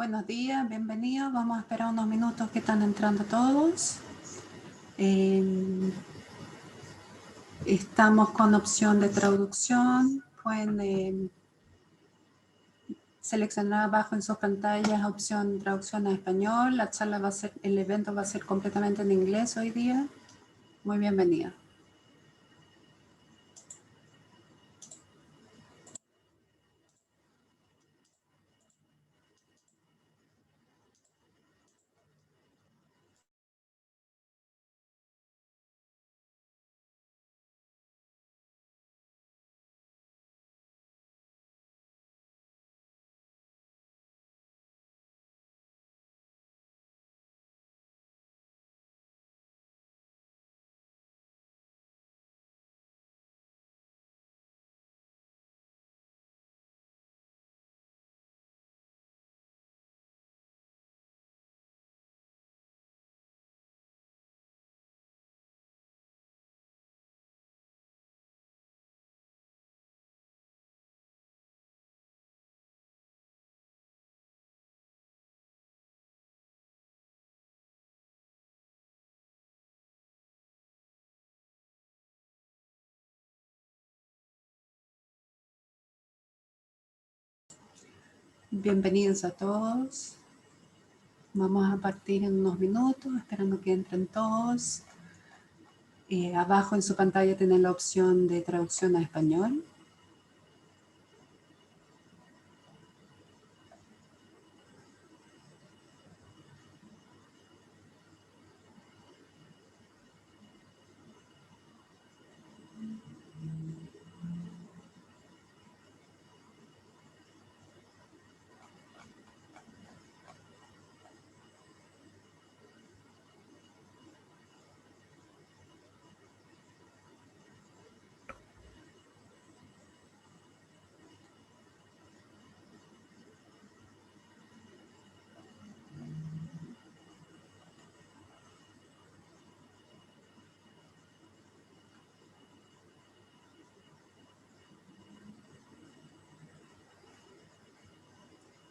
Buenos días, bienvenidos. Vamos a esperar unos minutos que están entrando todos. Estamos con opción de traducción. Pueden seleccionar abajo en sus pantallas opción traducción a español. La charla va a ser, el evento va a ser completamente en inglés hoy día. Muy bienvenida. Bienvenidos a todos. Vamos a partir en unos minutos, esperando que entren todos. Abajo en su pantalla tienen la opción de traducción a español.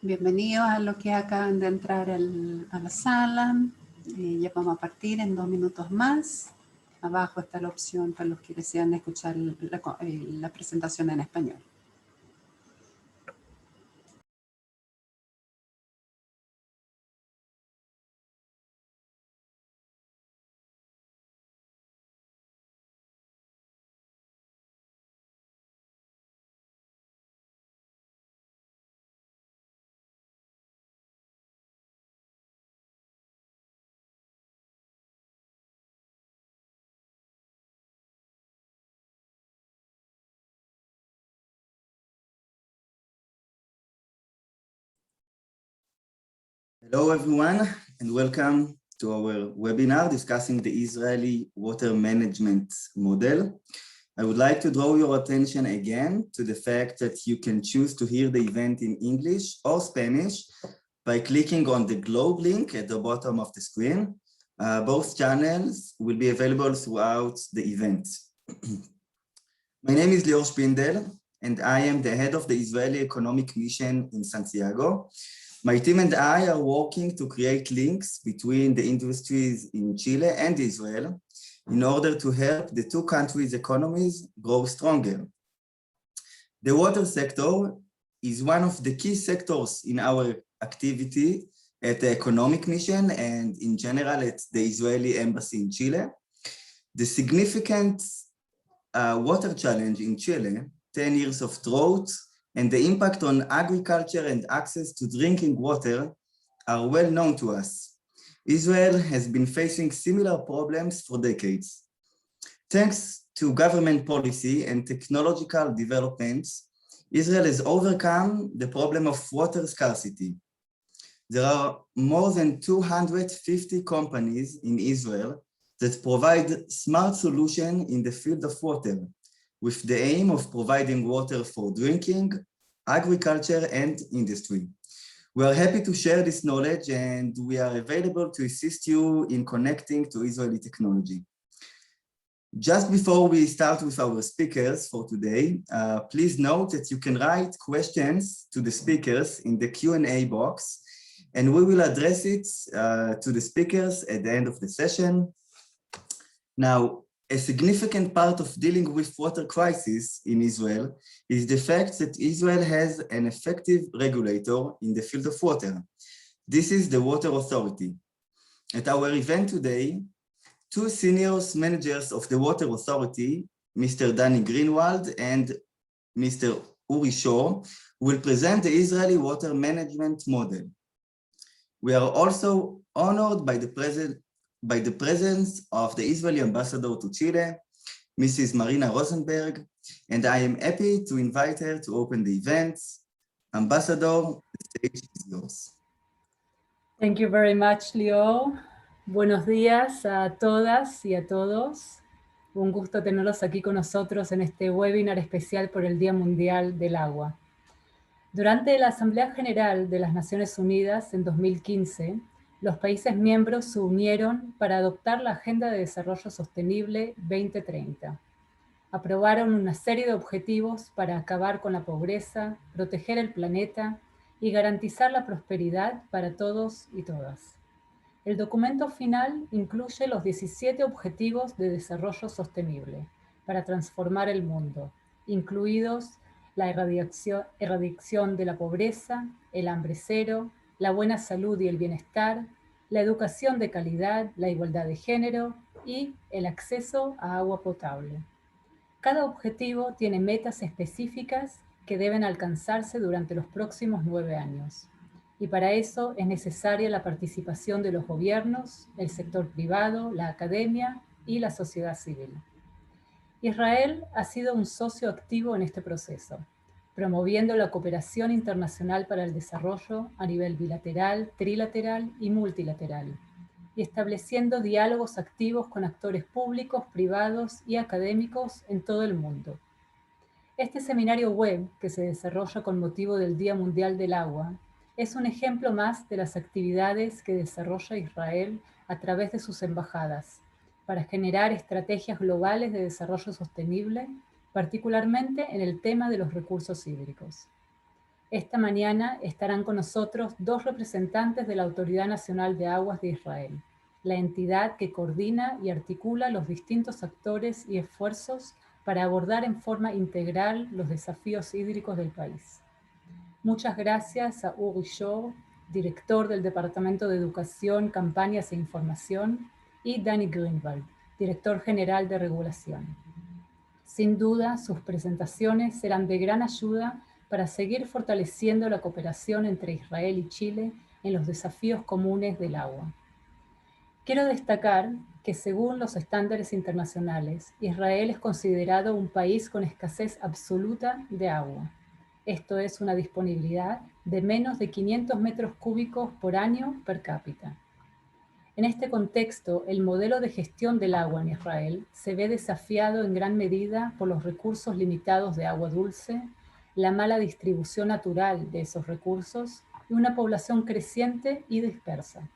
Bienvenidos a los que acaban de entrar a la sala. Ya vamos a partir en 2 minutos más. Abajo está la opción para los que desean escuchar la presentación en español. Hello, everyone, and welcome to our webinar discussing the Israeli water management model. I would like to draw your attention again to the fact that you can choose to hear the event in English or Spanish by clicking on the globe link at the bottom of the screen. Both channels will be available throughout the event. My name is Lior Spindel, and I am the head of the Israeli Economic Mission in Santiago. My team and I are working to create links between the industries in Chile and Israel in order to help the two countries' economies grow stronger. The water sector is one of the key sectors in our activity at the Economic Mission and in general at the Israeli Embassy in Chile. The significant water challenge in Chile, 10 years of drought, and the impact on agriculture and access to drinking water are well known to us. Israel has been facing similar problems for decades. Thanks to government policy and technological developments, Israel has overcome the problem of water scarcity. There are more than 250 companies in Israel that provide smart solutions in the field of water, with the aim of providing water for drinking, agriculture, and industry. We are happy to share this knowledge, and we are available to assist you in connecting to Israeli technology. Just before we start with our speakers for today, please note that you can write questions to the speakers in the Q&A box, and we will address it to the speakers at the end of the session. Now, a significant part of dealing with water crisis in Israel is the fact that Israel has an effective regulator in the field of water. This is the Water Authority. At our event today, two senior managers of the Water Authority, Mr. Danny Greenwald and Mr. Uri Shor, will present the Israeli water management model. We are also honored by the presence of the Israeli ambassador to Chile, Mrs. Marina Rosenberg, and I am happy to invite her to open the event. Ambassador, the stage is yours. Thank you very much, Leo. Buenos días a todas y a todos. Un gusto tenerlos aquí con nosotros en este webinar especial por el Día Mundial del Agua. Durante la Asamblea General de las Naciones Unidas en 2015, los países miembros se unieron para adoptar la Agenda de Desarrollo Sostenible 2030. Aprobaron una serie de objetivos para acabar con la pobreza, proteger el planeta y garantizar la prosperidad para todos y todas. El documento final incluye los 17 Objetivos de Desarrollo Sostenible para transformar el mundo, incluidos la erradicación de la pobreza, el hambre cero, la buena salud y el bienestar, la educación de calidad, la igualdad de género y el acceso a agua potable. Cada objetivo tiene metas específicas que deben alcanzarse durante los próximos 9 años. Y para eso es necesaria la participación de los gobiernos, el sector privado, la academia y la sociedad civil. Israel ha sido un socio activo en este proceso, promoviendo la cooperación internacional para el desarrollo a nivel bilateral, trilateral y multilateral, y estableciendo diálogos activos con actores públicos, privados y académicos en todo el mundo. Este seminario web, que se desarrolla con motivo del Día Mundial del Agua, es un ejemplo más de las actividades que desarrolla Israel a través de sus embajadas, para generar estrategias globales de desarrollo sostenible, particularmente en el tema de los recursos hídricos. Esta mañana estarán con nosotros dos representantes de la Autoridad Nacional de Aguas de Israel, la entidad que coordina y articula los distintos actores y esfuerzos para abordar en forma integral los desafíos hídricos del país. Muchas gracias a Uri Shor, director del Departamento de Educación, Campañas e Información, y Danny Greenwald, director general de Regulación. Sin duda, sus presentaciones serán de gran ayuda para seguir fortaleciendo la cooperación entre Israel y Chile en los desafíos comunes del agua. Quiero destacar que según los estándares internacionales, Israel es considerado un país con escasez absoluta de agua. Esto es una disponibilidad de menos de 500 metros cúbicos por año per cápita. En este contexto, el modelo de gestión del agua en Israel se ve desafiado en gran medida por los recursos limitados de agua dulce, la mala distribución natural de esos recursos y una población creciente y dispersa.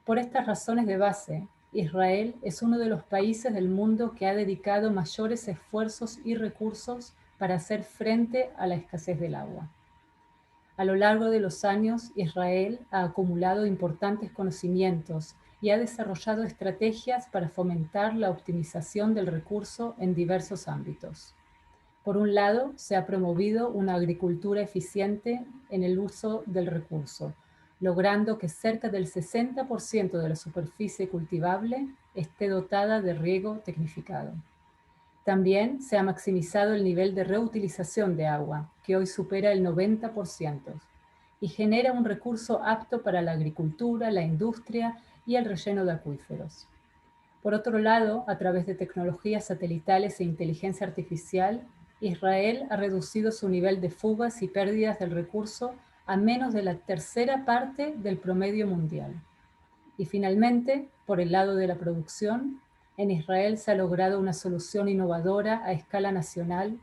Por estas razones de base, Israel es uno de los países del mundo que ha dedicado mayores esfuerzos y recursos para hacer frente a la escasez del agua. A lo largo de los años, Israel ha acumulado importantes conocimientos y ha desarrollado estrategias para fomentar la optimización del recurso en diversos ámbitos. Por un lado, se ha promovido una agricultura eficiente en el uso del recurso, logrando que cerca del 60% de la superficie cultivable esté dotada de riego tecnificado. También se ha maximizado el nivel de reutilización de agua, que hoy supera el 90%, y genera un recurso apto para la agricultura, la industria y el relleno de acuíferos. Por otro lado, a través de tecnologías satelitales e inteligencia artificial, Israel ha reducido su nivel de fugas y pérdidas del recurso a menos de la tercera parte del promedio mundial. Y finalmente, por el lado de la producción, en Israel se ha logrado una solución innovadora a escala nacional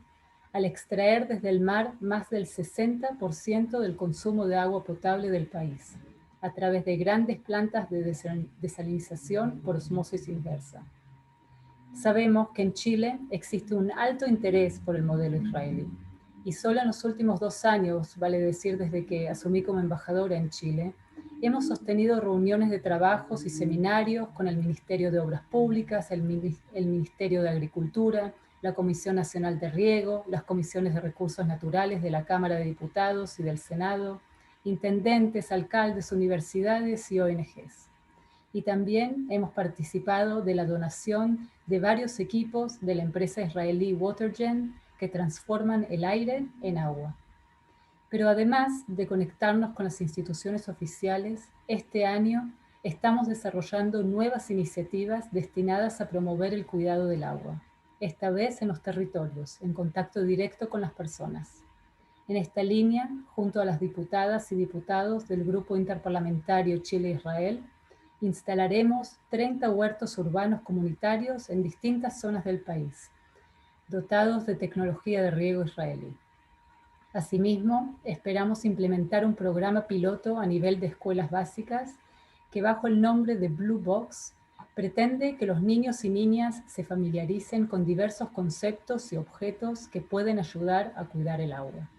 al extraer desde el mar más del 60% del consumo de agua potable del país, a través de grandes plantas de desalinización por osmosis inversa. Sabemos que en Chile existe un alto interés por el modelo israelí, y solo en los últimos 2 años, vale decir desde que asumí como embajadora en Chile, Hemos sostenido reuniones de trabajos y seminarios con el Ministerio de Obras Públicas, el Ministerio de Agricultura, la Comisión Nacional de Riego, las comisiones de recursos naturales de la Cámara de Diputados y del Senado, intendentes, alcaldes, universidades y ONGs. Y también hemos participado de la donación de varios equipos de la empresa israelí Watergen que transforman el aire en agua. Pero además de conectarnos con las instituciones oficiales, este año estamos desarrollando nuevas iniciativas destinadas a promover el cuidado del agua, esta vez en los territorios, en contacto directo con las personas. En esta línea, junto a las diputadas y diputados del Grupo Interparlamentario Chile-Israel, instalaremos 30 huertos urbanos comunitarios en distintas zonas del país, dotados de tecnología de riego israelí. Asimismo, esperamos implementar un programa piloto a nivel de escuelas básicas que, bajo el nombre de Blue Box, pretende que los niños y niñas se familiaricen con diversos conceptos y objetos que pueden ayudar a cuidar el agua.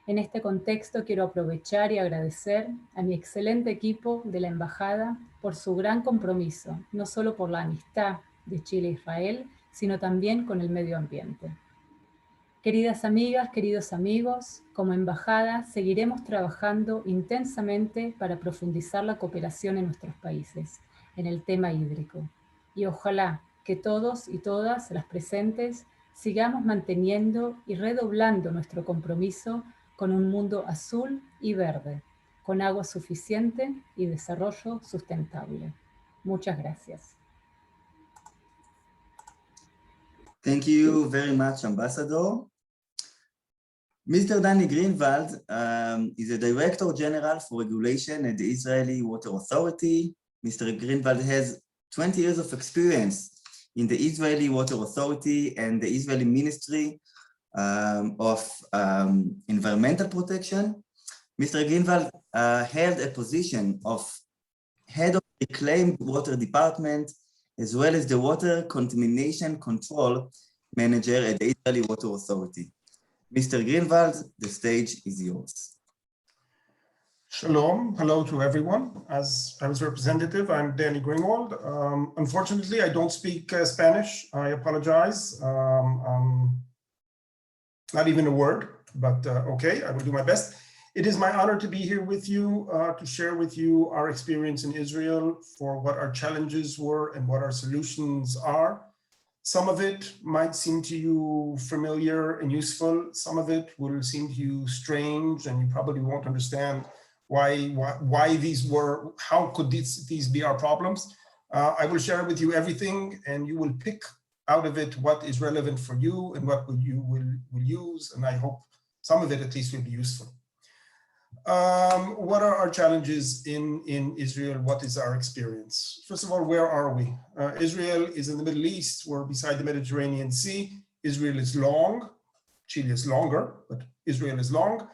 En este contexto quiero aprovechar y agradecer a mi excelente equipo de la Embajada por su gran compromiso, no solo por la amistad de Chile e Israel, sino también con el medio ambiente. Queridas amigas, queridos amigos, como Embajada seguiremos trabajando intensamente para profundizar la cooperación en nuestros países, en el tema hídrico. Y ojalá que todos y todas las presentes sigamos manteniendo y redoblando nuestro compromiso con un mundo azul y verde, con agua suficiente y desarrollo sustentable. Muchas gracias. Thank you very much, Ambassador. Mr. Danny Greenwald is the Director General for Regulation at the Israeli Water Authority. Mr. Greenwald has 20 years of experience in the Israeli Water Authority and the Israeli Ministry of Environmental Protection. Mr. Greenwald held a position of Head of the Reclaimed Water Department, as well as the Water Contamination Control Manager at the Israeli Water Authority. Mr. Greenwald, the stage is yours. Shalom, hello to everyone. As I was representative, I'm Danny Greenwald. Unfortunately, I don't speak Spanish. I apologize. Not even a word, but okay, I will do my best. It is my honor to be here with you to share with you our experience in Israel, for what our challenges were and what our solutions are. Some of it might seem to you familiar and useful. Some of it will seem to you strange, and you probably won't understand why these were, how could these be our problems. I will share with you everything, and you will pick out of it what is relevant for you and what you will use, and I hope some of it at least will be useful. What are our challenges in Israel? What is our experience? First of all, where are we? Israel is in the Middle East. We're beside the Mediterranean Sea. Israel is long. Chile is longer, but Israel is long.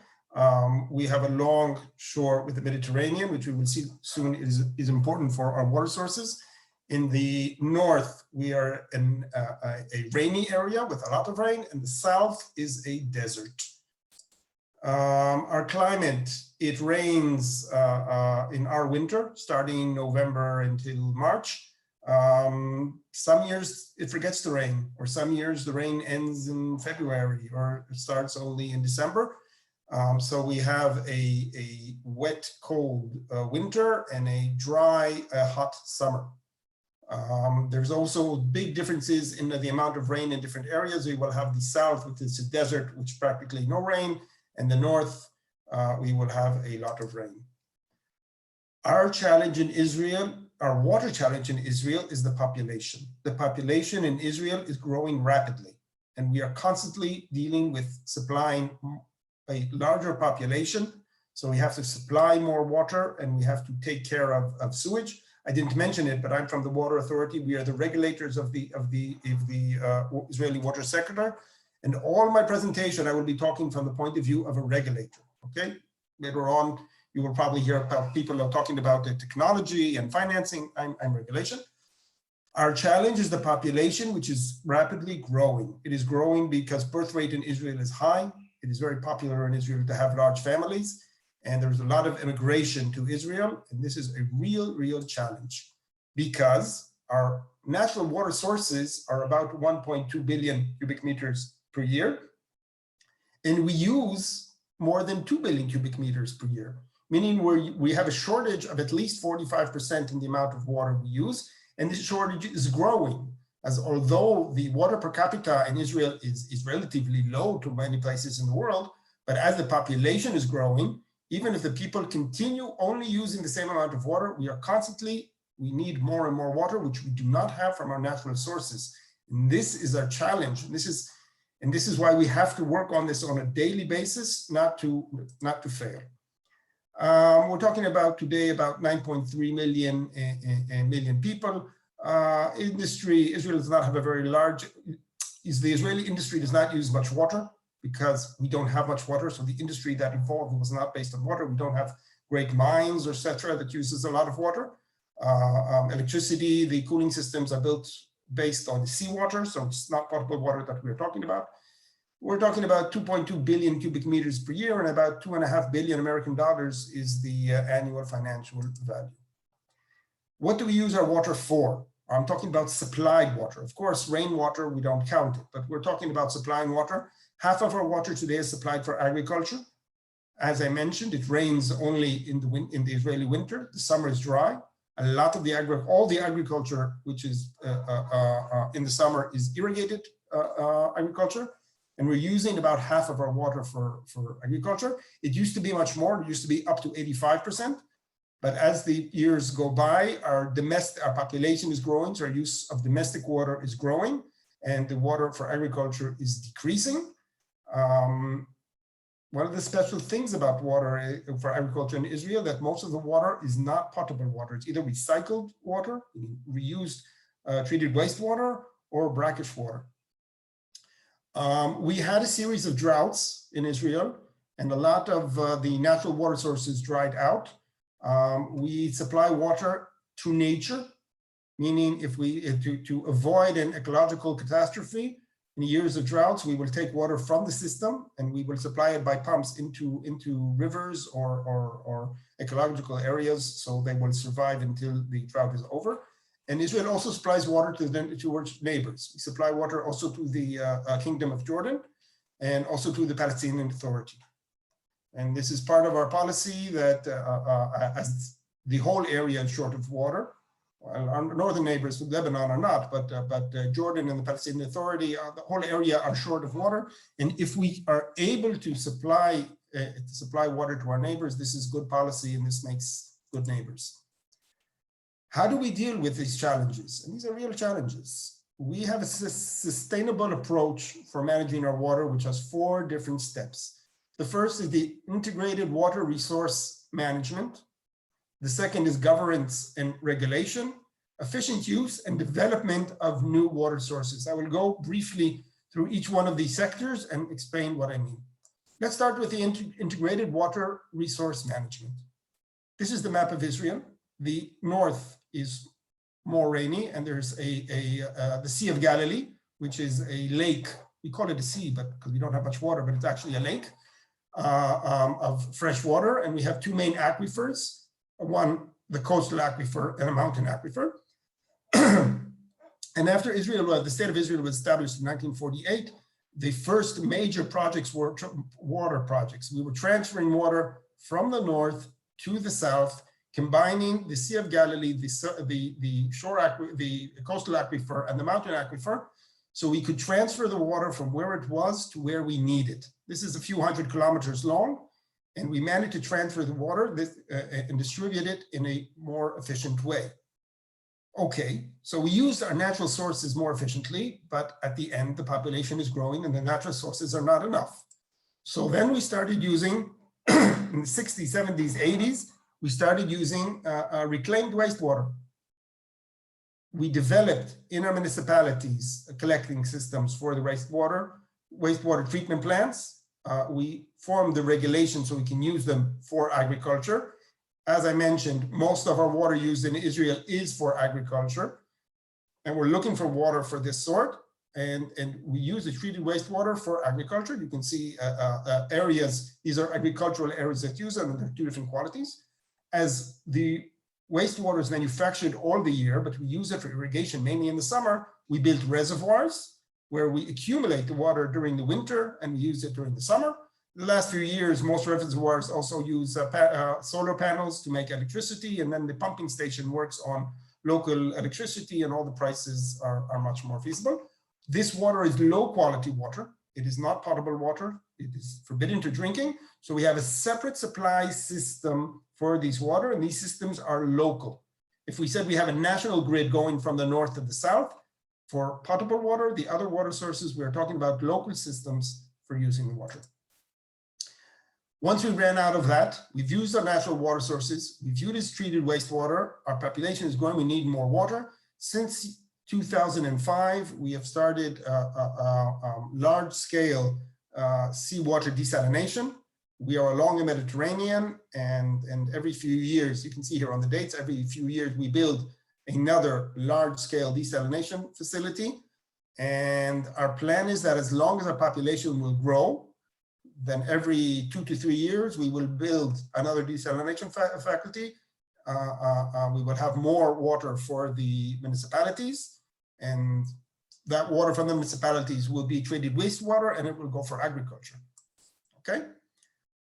We have a long shore with the Mediterranean, which we will see soon is important for our water sources. In the north, we are in a rainy area with a lot of rain, and the south is a desert. Our climate, it rains in our winter, starting in November until March. Some years it forgets to rain, or some years the rain ends in February, or it starts only in December. So we have a wet, cold winter and a dry, hot summer. There's also big differences in the amount of rain in different areas. We will have the south, which is a desert, which practically no rain. And the north, we will have a lot of rain. Our challenge in Israel, our water challenge in Israel, is the population. The population in Israel is growing rapidly, and we are constantly dealing with supplying a larger population. So we have to supply more water, and we have to take care of sewage. I didn't mention it, but I'm from the Water Authority. We are the regulators of the Israeli water sector. And all my presentation, I will be talking from the point of view of a regulator, okay? Later on, you will probably hear about people are talking about the technology and financing. I'm regulation. Our challenge is the population, which is rapidly growing. It is growing because birth rate in Israel is high. It is very popular in Israel to have large families. and there's a lot of immigration to Israel. And this is a real challenge because our natural water sources are about 1.2 billion cubic meters per year. And we use more than 2 billion cubic meters per year, meaning we have a shortage of at least 45% in the amount of water we use. And this shortage is growing, as although the water per capita in Israel is relatively low to many places in the world, but as the population is growing, even if the people continue only using the same amount of water, we need more and more water, which we do not have from our natural sources. And this is our challenge. And this is why we have to work on this on a daily basis, not to fail. We're talking about today about 9.3 million people. Israel does not have a very large, the Israeli industry does not use much water because we don't have much water. So the industry that evolved was not based on water. We don't have great mines, etc., that uses a lot of water. Electricity, the cooling systems are built based on the seawater, so it's not potable water that we're talking about. We're talking about 2.2 billion cubic meters per year, and about $2.5 billion American dollars is the annual financial value. What do we use our water for? I'm talking about supplied water. Of course, rainwater, we don't count it, but we're talking about supplying water. Half of our water today is supplied for agriculture. As I mentioned, it rains only in the Israeli winter. The summer is dry. A lot of all the agriculture, which is in the summer, is irrigated agriculture. And we're using about half of our water for agriculture. It used to be much more. It used to be up to 85%. But as the years go by, our population is growing, so our use of domestic water is growing, and the water for agriculture is decreasing. One of the special things about water for agriculture in Israel, that most of the water is not potable water. It's either recycled water, reused treated wastewater, or brackish water. We had a series of droughts in Israel, and a lot of the natural water sources dried out. We supply water to nature, meaning to avoid an ecological catastrophe. In years of droughts, we will take water from the system and we will supply it by pumps into rivers or ecological areas, so they will survive until the drought is over. And Israel also supplies water towards neighbors. We supply water also to the Kingdom of Jordan and also to the Palestinian Authority. And this is part of our policy that as the whole area is short of water. Well, our northern neighbors, Lebanon, are not, but Jordan and the Palestinian Authority, the whole area are short of water. And if we are able to supply water to our neighbors, this is good policy, and this makes good neighbors. How do we deal with these challenges? And these are real challenges. We have a sustainable approach for managing our water, which has 4 different steps. The first is the integrated water resource management. The second is governance and regulation, efficient use and development of new water sources. I will go briefly through each one of these sectors and explain what I mean. Let's start with the integrated water resource management. This is the map of Israel. The north is more rainy, and there's the Sea of Galilee, which is a lake. We call it a sea, but because we don't have much water, but it's actually a lake of fresh water. And we have 2 main aquifers. One, the coastal aquifer, and a mountain aquifer. And after the state of Israel was established in 1948, the first major projects were water projects. We were transferring water from the north to the south, combining the Sea of Galilee, the coastal aquifer, and the mountain aquifer, so we could transfer the water from where it was to where we need it. This is a few hundred kilometers long. And we managed to transfer the water and distribute it in a more efficient way. Okay, so we used our natural sources more efficiently, but at the end, the population is growing and the natural sources are not enough. So then we started using, in the 60s, 70s, 80s, we started using reclaimed wastewater. We developed in our municipalities collecting systems for the wastewater treatment plants. We formed the regulations so we can use them for agriculture. As I mentioned, most of our water used in Israel is for agriculture. And we're looking for water for this sort. and we use the treated wastewater for agriculture. You can see areas, these are agricultural areas that use them, and they're two different qualities. As the wastewater is manufactured all the year, but we use it for irrigation mainly in the summer, we built reservoirs where we accumulate the water during the winter and we use it during the summer. The last few years, most reservoirs also use solar panels to make electricity, and then the pumping station works on local electricity, and all the prices are much more feasible. This water is low quality water. It is not potable water. It is forbidden to drinking. So we have a separate supply system for these water, and these systems are local. If we said we have a national grid going from the north to the south for potable water, the other water sources, we're talking about local systems for using the water. Once we ran out of that, we've used our natural water sources, we've used treated wastewater, our population is growing, we need more water. Since 2005, we have started large-scale seawater desalination. We are along the Mediterranean, and every few years, you can see here on the dates, every few years we build another large-scale desalination facility. And our plan is that as long as our population will grow, then every 2 to 3 years, we will build another desalination faculty. We will have more water for the municipalities, and that water from the municipalities will be treated wastewater, and it will go for agriculture. Okay.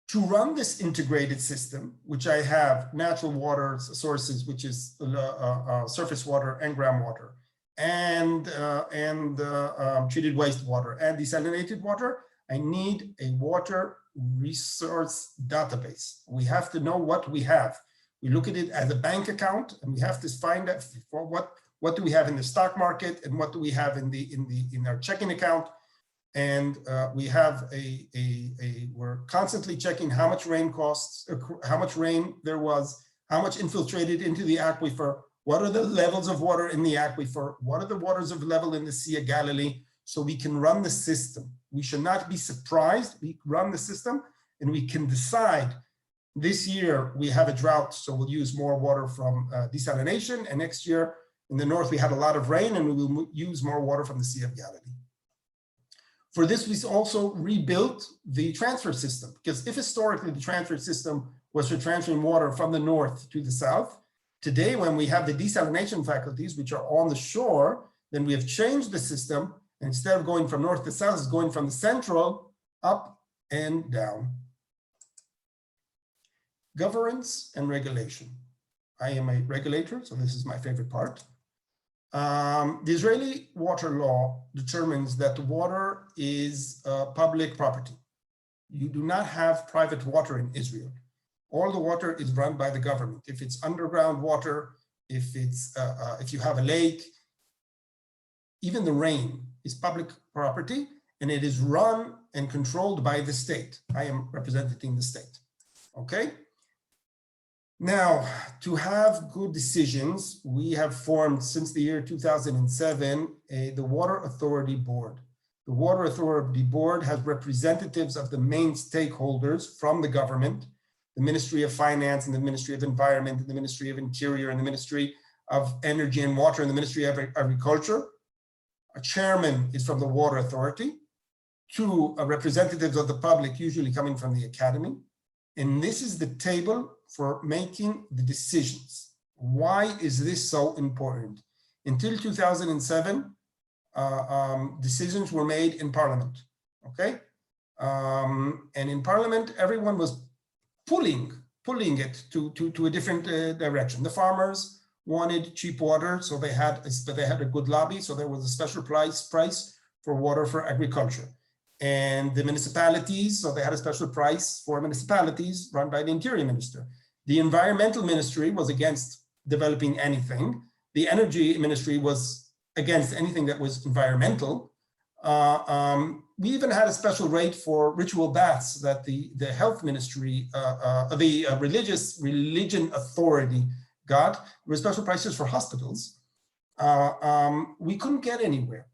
To run this integrated system, which I have natural water sources, which is surface water and groundwater, and treated wastewater and desalinated water, I need a water resource database. We have to know what we have. We look at it as a bank account, and we have to find out for what do we have in the stock market and what do we have in our checking account. And we have we're constantly checking how much rain costs, how much rain there was, how much infiltrated into the aquifer, what are the levels of water in the aquifer, what are the waters of level in the Sea of Galilee, so we can run the system. We should not be surprised. We run the system and we can decide this year we have a drought, so we'll use more water from desalination, and next year in the north we had a lot of rain and we will use more water from the Sea of Galilee. For this, we also rebuilt the transfer system, because if historically the transfer system was for transferring water from the north to the south, today when we have the desalination faculties, which are on the shore, then we have changed the system, and instead of going from north to south, it's going from the central up and down. Governance and regulation. I am a regulator, so this is my favorite part. The Israeli water law determines that the water is public property. You do not have private water in Israel. All the water is run by the government. If it's underground water, if you have a lake, even the rain is public property, and it is run and controlled by the state. I am representing the state, okay? Now, to have good decisions, we have formed since the year 2007, the Water Authority Board. The Water Authority Board has representatives of the main stakeholders from the government, the Ministry of Finance and the Ministry of Environment and the Ministry of Interior and the Ministry of Energy and Water and the Ministry of Agriculture. A chairman is from the Water Authority, 2 representatives of the public, usually coming from the academy. And this is the table for making the decisions. Why is this so important? Until 2007, decisions were made in Parliament, okay? And in Parliament, everyone was pulling it to a different direction. The farmers wanted cheap water, so they had a good lobby, so there was a special price for water for agriculture. And the municipalities, so they had a special price for municipalities run by the Interior Minister. The Environmental Ministry was against developing anything. The Energy Ministry was against anything that was environmental. We even had a special rate for ritual baths that the Health Ministry, the Religion Authority got. There were special prices for hospitals. We couldn't get anywhere.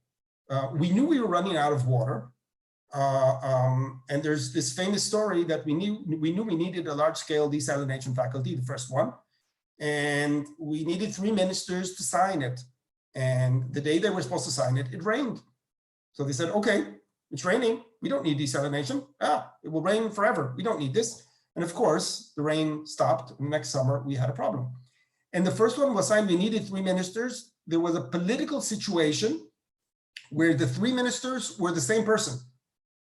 We knew we were running out of water. And there's this famous story that we knew we needed a large-scale desalination faculty, the first one, and we needed 3 ministers to sign it. And the day they were supposed to sign it, it rained. So they said, okay, it's raining. We don't need desalination. It will rain forever. We don't need this. And of course, the rain stopped. Next summer, we had a problem. And the first one was signed. We needed 3 ministers. There was a political situation where the 3 ministers were the same person,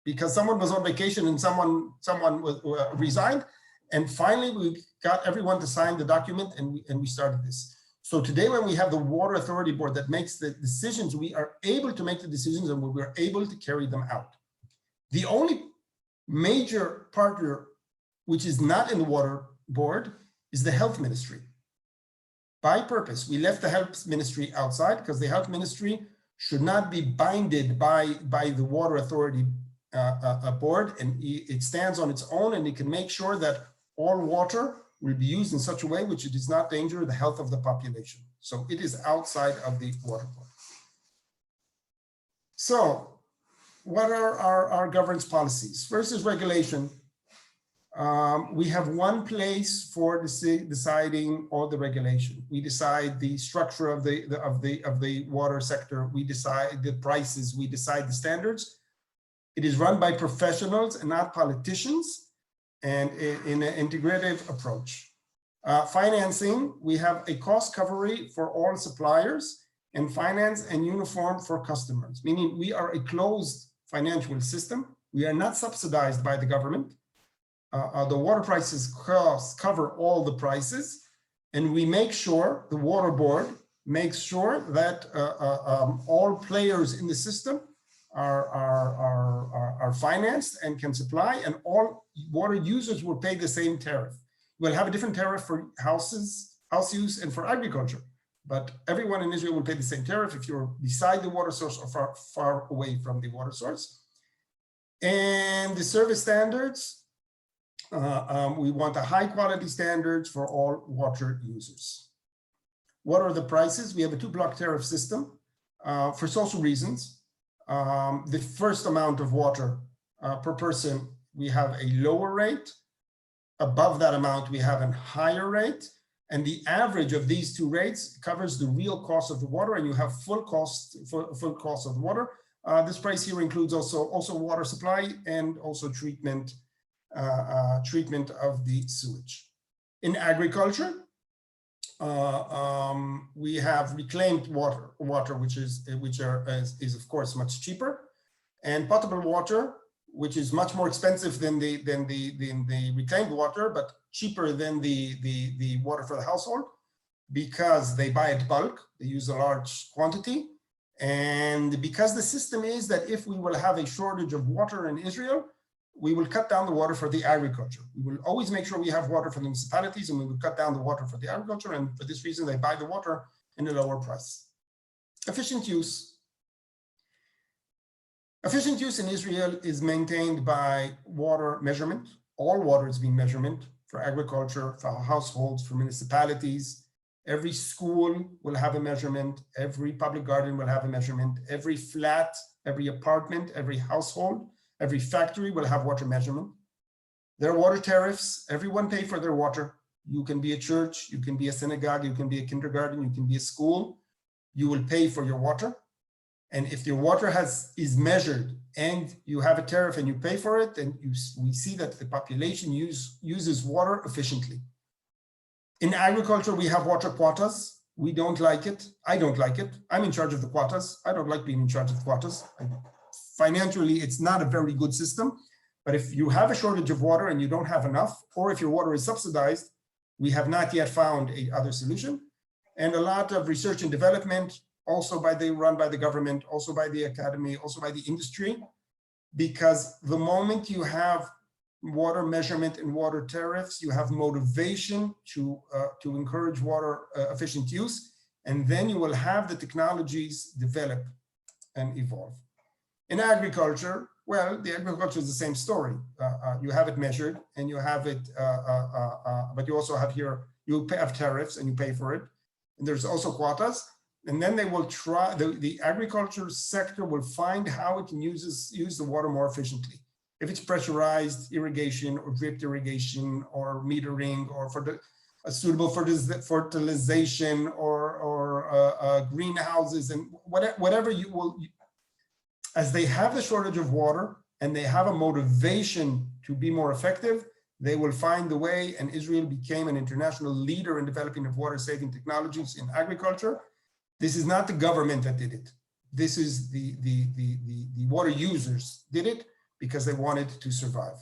because someone was on vacation and someone was, resigned. And finally, we got everyone to sign the document, and we started this. So today, when we have the Water Authority Board that makes the decisions, we are able to make the decisions and we are able to carry them out. The only major partner which is not in the Water Board is the Health Ministry. By purpose, we left the Health Ministry outside because the Health Ministry should not be binded by the Water Authority Board, and it stands on its own, and it can make sure that all water will be used in such a way which it does not endanger the health of the population. So it is outside of the Water Board. So what are our governance policies? First is regulation. We have one place for deciding all the regulation. We decide the structure of the water sector. We decide the prices. We decide the standards. It is run by professionals and not politicians, and in an integrative approach. Financing, we have a cost recovery for all suppliers, and finance and uniform for customers, meaning we are a closed financial system. We are not subsidized by the government. The water prices costs cover all the prices, and we make sure, the Water Board makes sure that all players in the system are financed and can supply, and all water users will pay the same tariff. We'll have a different tariff for house use and for agriculture, but everyone in Israel will pay the same tariff if you're beside the water source or far away from the water source. And the service standards, we want a high quality standards for all water users. What are the prices? We have a 2-block tariff system for social reasons. The first amount of water per person, we have a lower rate. Above that amount, we have a higher rate. And the average of these 2 rates covers the real cost of the water, and you have full cost of the water. This price here includes also water supply and also treatment of the sewage. In agriculture, we have reclaimed water, which is of course much cheaper, and potable water, which is much more expensive than the reclaimed water, but cheaper than the water for the household, because they buy it bulk, they use a large quantity, and because the system is that if we will have a shortage of water in Israel, we will cut down the water for the agriculture. We will always make sure we have water for the municipalities, and we will cut down the water for the agriculture, and for this reason, they buy the water in a lower price. Efficient use. Efficient use in Israel is maintained by water measurement. All water is being measured for agriculture, for households, for municipalities. Every school will have a measurement. Every public garden will have a measurement. Every flat, every apartment, every household, every factory will have water measurement. There are water tariffs. Everyone pays for their water. You can be a church, you can be a synagogue, you can be a kindergarten, you can be a school. You will pay for your water. And if your water is measured and you have a tariff and you pay for it, then we see that the population uses water efficiently. In agriculture, we have water quotas. We don't like it. I don't like it. I'm in charge of the quotas. I don't like being in charge of the quotas. Financially, it's not a very good system. But if you have a shortage of water and you don't have enough, or if your water is subsidized, we have not yet found another solution. And a lot of research and development, also run by the government, also by the academy, also by the industry, because the moment you have water measurement and water tariffs, you have motivation to encourage water efficient use, and then you will have the technologies develop and evolve. In agriculture, well, the agriculture is the same story. You have it measured and you have it, but you also have here, you have tariffs and you pay for it. And there's also quotas. And then they will try, the agriculture sector will find how it can use the water more efficiently. If it's pressurized irrigation or drip irrigation or metering or suitable for fertilization or greenhouses and whatever you will, as they have the shortage of water and they have a motivation to be more effective, they will find the way, and Israel became an international leader in developing of water-saving technologies in agriculture. This is not the government that did it. This is the water users did it because they wanted to survive.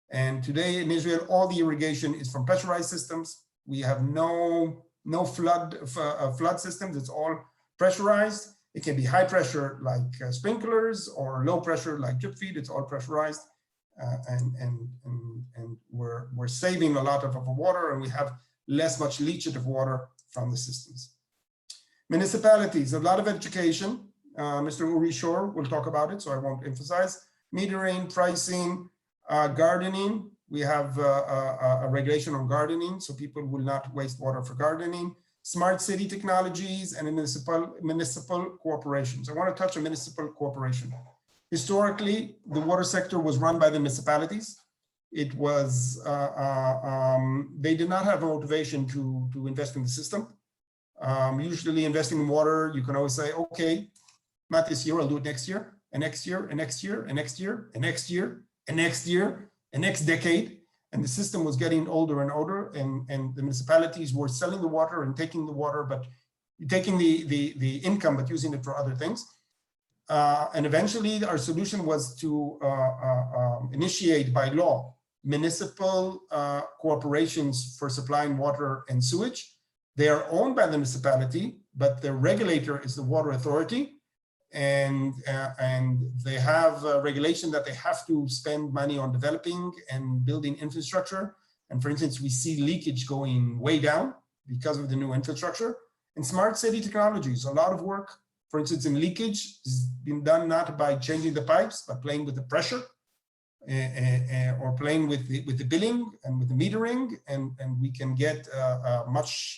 And today in Israel, all the irrigation is from pressurized systems. We have no flood systems. It's all pressurized. It can be high pressure like sprinklers or low pressure like drip feed. It's all pressurized, and we're saving a lot of our water, and we have much leachate of water from the systems. Municipalities, a lot of education. Mr. Uri Shor will talk about it, so I won't emphasize. Metering, pricing, gardening. We have a regulation on gardening, so people will not waste water for gardening. Smart city technologies and municipal corporations. I want to touch on municipal corporation. Historically, the water sector was run by the municipalities. It was, they did not have a motivation to invest in the system. Usually investing in water, you can always say, okay, not this year, I'll do it next year, and next year, and next year, and next year, and next year, and next year, and next decade. And the system was getting older and older, and the municipalities were selling the water and taking the water, but taking the income, but using it for other things. And eventually our solution was to initiate by law municipal corporations for supplying water and sewage. They are owned by the municipality, but the regulator is the water authority. And they have a regulation that they have to spend money on developing and building infrastructure. And for instance, we see leakage going way down because of the new infrastructure. And smart city technologies, a lot of work, for instance, in leakage has been done not by changing the pipes, but playing with the pressure or playing with the billing and with the metering. And we can get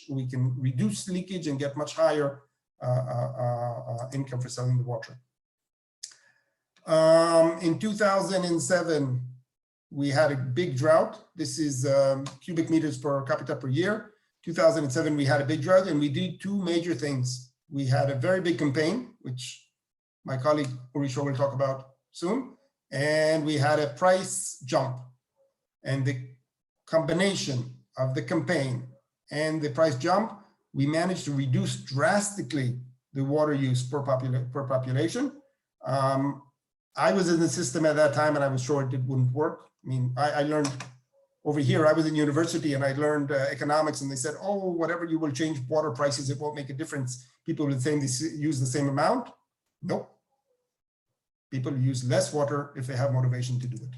we can reduce leakage and get much higher income for selling the water. In 2007, we had a big drought. This is cubic meters per capita per year. 2007, we had a big drought, and we did two major things. We had a very big campaign, which my colleague Uri Shor will talk about soon, and we had a price jump. And the combination of the campaign and the price jump, we managed to reduce drastically the water use per population. I was in the system at that time, and I was sure it wouldn't work. I mean, I learned over here, I was in university and I learned economics, and they said, oh, whatever you will change water prices, it won't make a difference. People will use the same amount. Nope. People use less water if they have motivation to do it.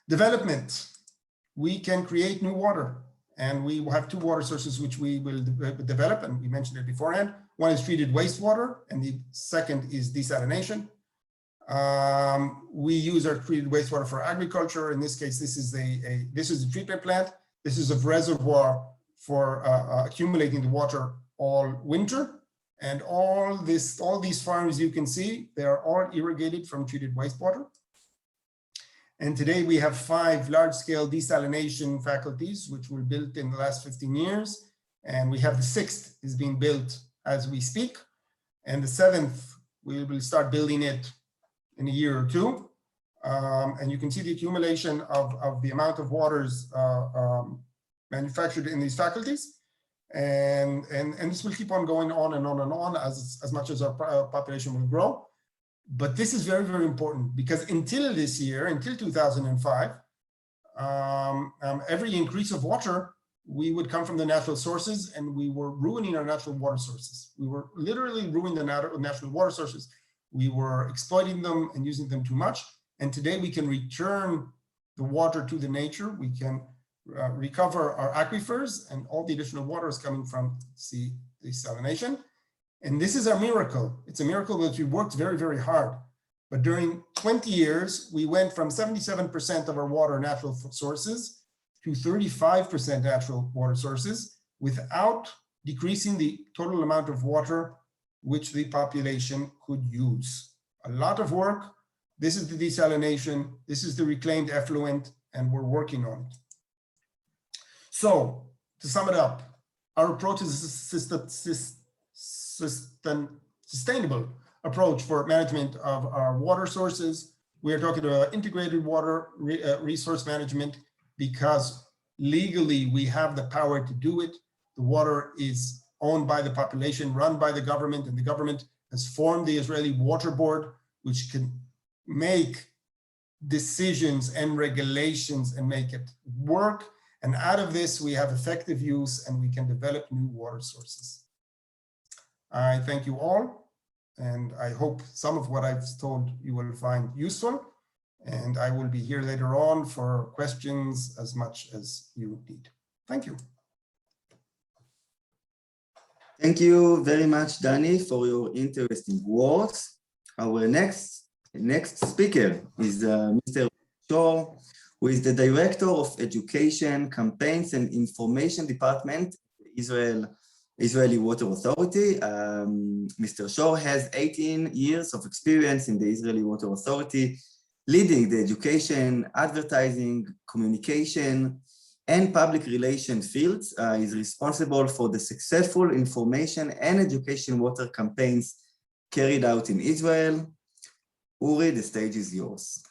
Development. We can create new water. And we have two water sources which we will develop, and we mentioned it beforehand. One is treated wastewater, and the second is desalination. We use our treated wastewater for agriculture. In this case, this is a treatment plant. This is a reservoir for accumulating the water all winter. And all these farms you can see, they are all irrigated from treated wastewater. And today we have 5 large-scale desalination facilities, which were built in the last 15 years. And we have the 6th is being built as we speak. And the 7th, we will start building it in a year or two. And you can see the accumulation of the amount of waters manufactured in these faculties. And this will keep on going on and on and on as much as our population will grow. But this is very, very important, because until this year, until 2005, every increase of water, we would come from the natural sources, and we were ruining our natural water sources. We were literally ruining the natural water sources. We were exploiting them and using them too much. And today we can return the water to the nature. We can recover our aquifers, and all the additional water is coming from desalination. And this is a miracle. It's a miracle that we worked very, very hard. But during 20 years, we went from 77% of our water natural sources to 35% natural water sources without decreasing the total amount of water which the population could use. A lot of work. This is the desalination. This is the reclaimed effluent, and we're working on it. So to sum it up, our approach is sustainable. approach for management of our water sources. We are talking about integrated water resource management because legally we have the power to do it. The water is owned by the population, run by the government, and the government has formed the Israeli Water Board, which can make decisions and regulations and make it work. And out of this, we have effective use and we can develop new water sources. I thank you all. And I hope some of what I've told you will find useful. And I will be here later on for questions as much as you need. Thank you. Thank you very much, Danny, for your interesting words. Our next speaker is Mr. Shor, who is the Director of Education, Campaigns and Information Department, Israeli Water Authority. Mr. Shor has 18 years of experience in the Israeli Water Authority, leading the education, advertising, communication, and public relations fields. Is responsible for the successful information and education water campaigns carried out in Israel. Uri, the stage is yours.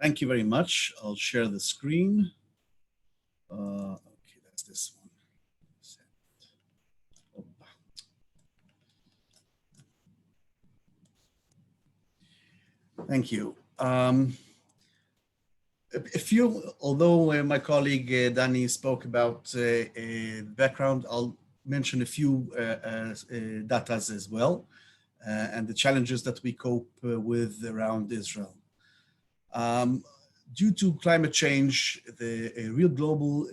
Thank you very much. I'll share the screen. Okay, that's this one. Thank you. Although my colleague Danny spoke about background, I'll mention a few datas as well, and the challenges that we cope with around Israel. Due to climate change, the real global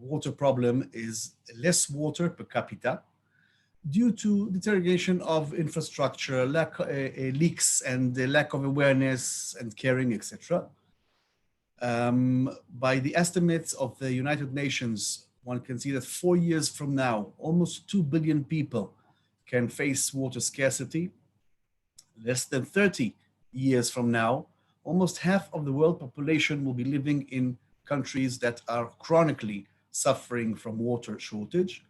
water problem is less water per capita due to deterioration of infrastructure, leaks and the lack of awareness and caring, etc. By the estimates of the United Nations, one can see that 4 years from now, almost 2 billion people can face water scarcity. Less than 30 years from now, almost half of the world population will be living in countries that are chronically suffering from water shortage.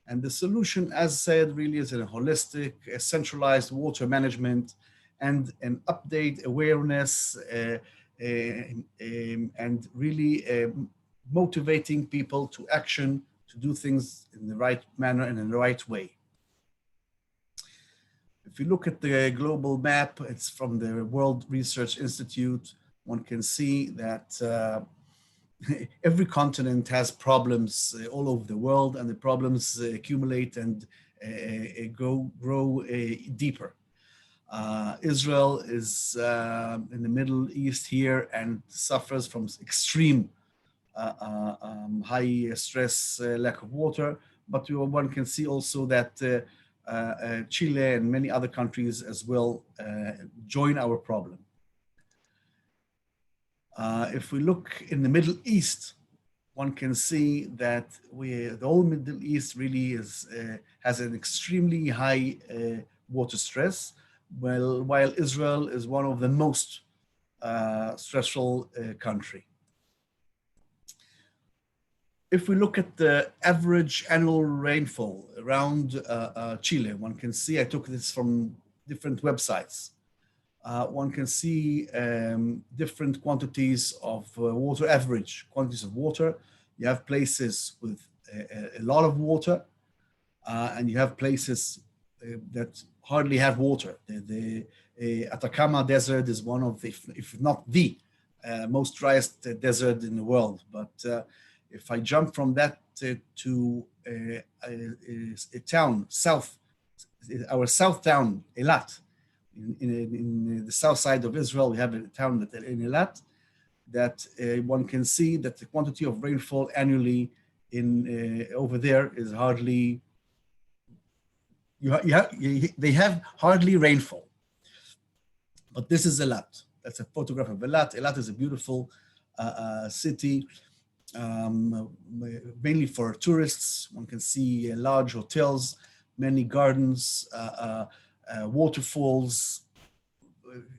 And the solution, as said, really is a holistic, centralized water management and an update awareness and really motivating people to action, to do things in the right manner and in the right way. If you look at the global map, it's from the World Research Institute, one can see that every continent has problems all over the world, and the problems accumulate and grow deeper. Israel is in the Middle East here and suffers from extreme high stress, lack of water, but one can see also that Chile and many other countries as well join our problem. If we look in the Middle East, one can see that the whole Middle East really has an extremely high water stress, while Israel is one of the most stressful country. If we look at the average annual rainfall around Chile, one can see, I took this from different websites. One can see different quantities of water, average quantities of water. You have places with a lot of water, and you have places that hardly have water. The Atacama Desert is one of the, if not the most driest desert in the world. But if I jump from that to a town, our south town, Eilat, in the south side of Israel, we have a town in Eilat that one can see that the quantity of rainfall annually over there is hardly, they have hardly rainfall. But this is Eilat. That's a photograph of Eilat. Eilat is a beautiful city, mainly for tourists. One can see large hotels, many gardens, waterfalls,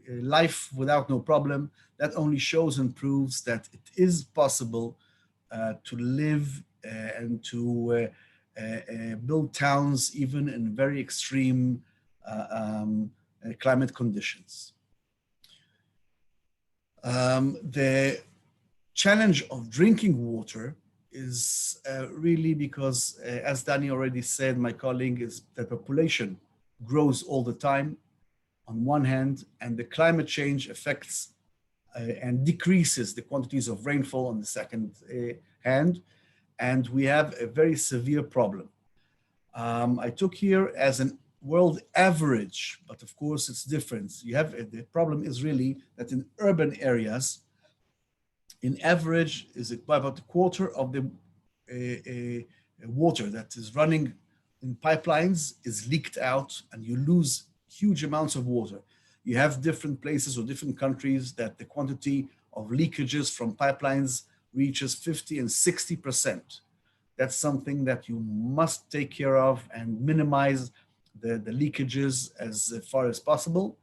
life without no problem. That only shows and proves that it is possible to live and to build towns even in very extreme climate conditions. The challenge of drinking water is really because, as Danny already said, my colleague, is the population grows all the time on one hand, and the climate change affects and decreases the quantities of rainfall on the second hand, and we have a very severe problem. I took here as an world average, but of course it's different. You have the problem is really that in urban areas, in average, is about a quarter of the water that is running in pipelines is leaked out, and you lose huge amounts of water. You have different places or different countries that the quantity of leakages from pipelines reaches 50 and 60%. That's something that you must take care of and minimize the leakages as far as possible.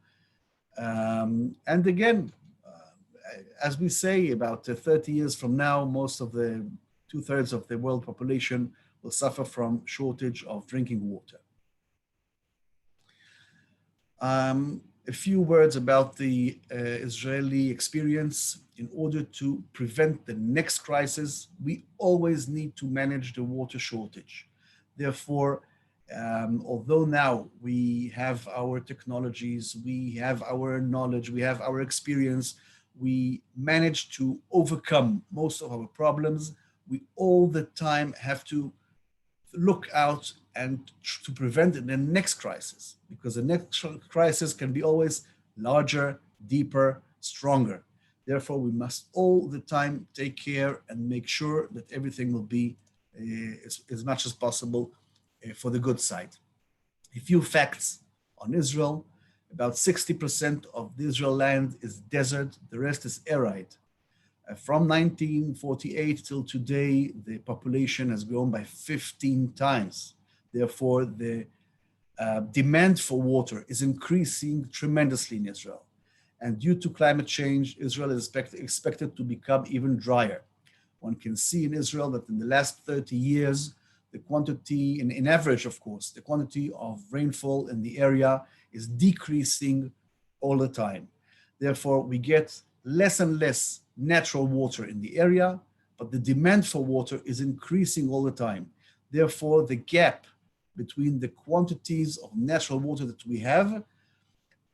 And again, as we say, about 30 years from now, most of the 2/3 of the world population will suffer from shortage of drinking water. A few words about the Israeli experience. In order to prevent the next crisis, we always need to manage the water shortage. Therefore, although now we have our technologies, we have our knowledge, we have our experience, we manage to overcome most of our problems, we all the time have to look out and to prevent the next crisis, because the next crisis can be always larger, deeper, stronger. Therefore, we must all the time take care and make sure that everything will be as much as possible for the good side. A few facts on Israel: about 60% of the Israel land is desert, the rest is arid. From 1948 till today, the population has grown by 15 times. Therefore, the demand for water is increasing tremendously in Israel. And due to climate change, Israel is expected to become even drier. One can see in Israel that in the last 30 years, the quantity, in average, of course, the quantity of rainfall in the area is decreasing all the time. Therefore, we get less and less natural water in the area, but the demand for water is increasing all the time. Therefore, the gap between the quantities of natural water that we have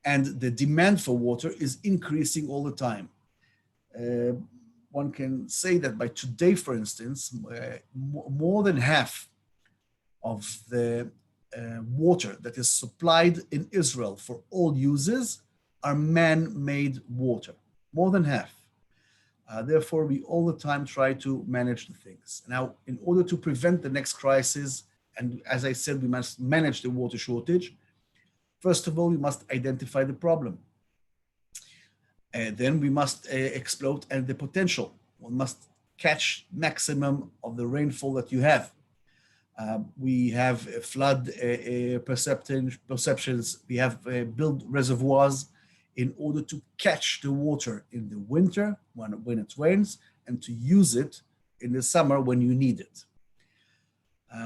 and the demand for water is increasing all the time. One can say that by today, for instance, more than half of the water that is supplied in Israel for all uses are man-made water, more than half. Therefore, we all the time try to manage the things. Now, in order to prevent the next crisis, and as I said, we must manage the water shortage. First of all, we must identify the problem. Then we must exploit the potential. One must catch maximum of the rainfall that you have. We have flood perceptions. We have built reservoirs in order to catch the water in the winter when it rains, and to use it in the summer when you need it.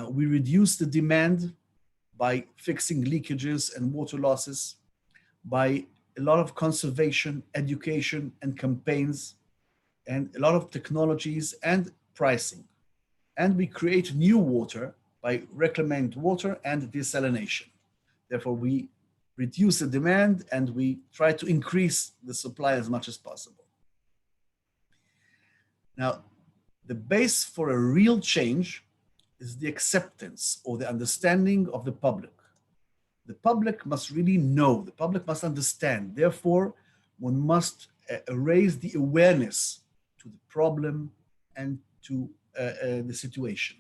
We reduce the demand by fixing leakages and water losses, by a lot of conservation, education, and campaigns, and a lot of technologies and pricing. And we create new water by reclaimed water and desalination. Therefore, we reduce the demand and we try to increase the supply as much as possible. Now, the base for a real change is the acceptance or the understanding of the public. The public must really know, the public must understand. Therefore, one must raise the awareness to the problem and to the situation.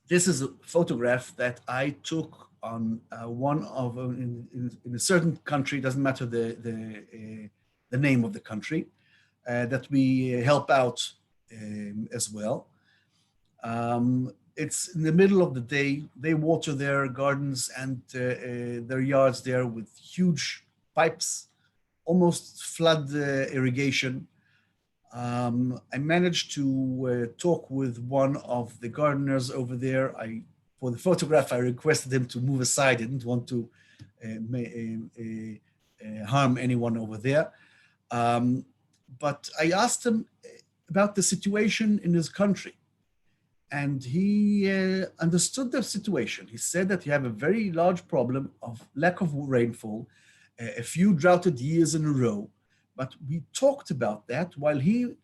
This is a photograph that I took on in a certain country, doesn't matter the name of the country, that we help out as well. It's in the middle of the day. They water their gardens and their yards there with huge pipes, almost flood irrigation. I managed to talk with one of the gardeners over there. For the photograph, I requested him to move aside. I didn't want to harm anyone over there. But I asked him about the situation in his country. And he understood the situation. He said that you have a very large problem of lack of rainfall, a few droughted years in a row. But we talked about that while he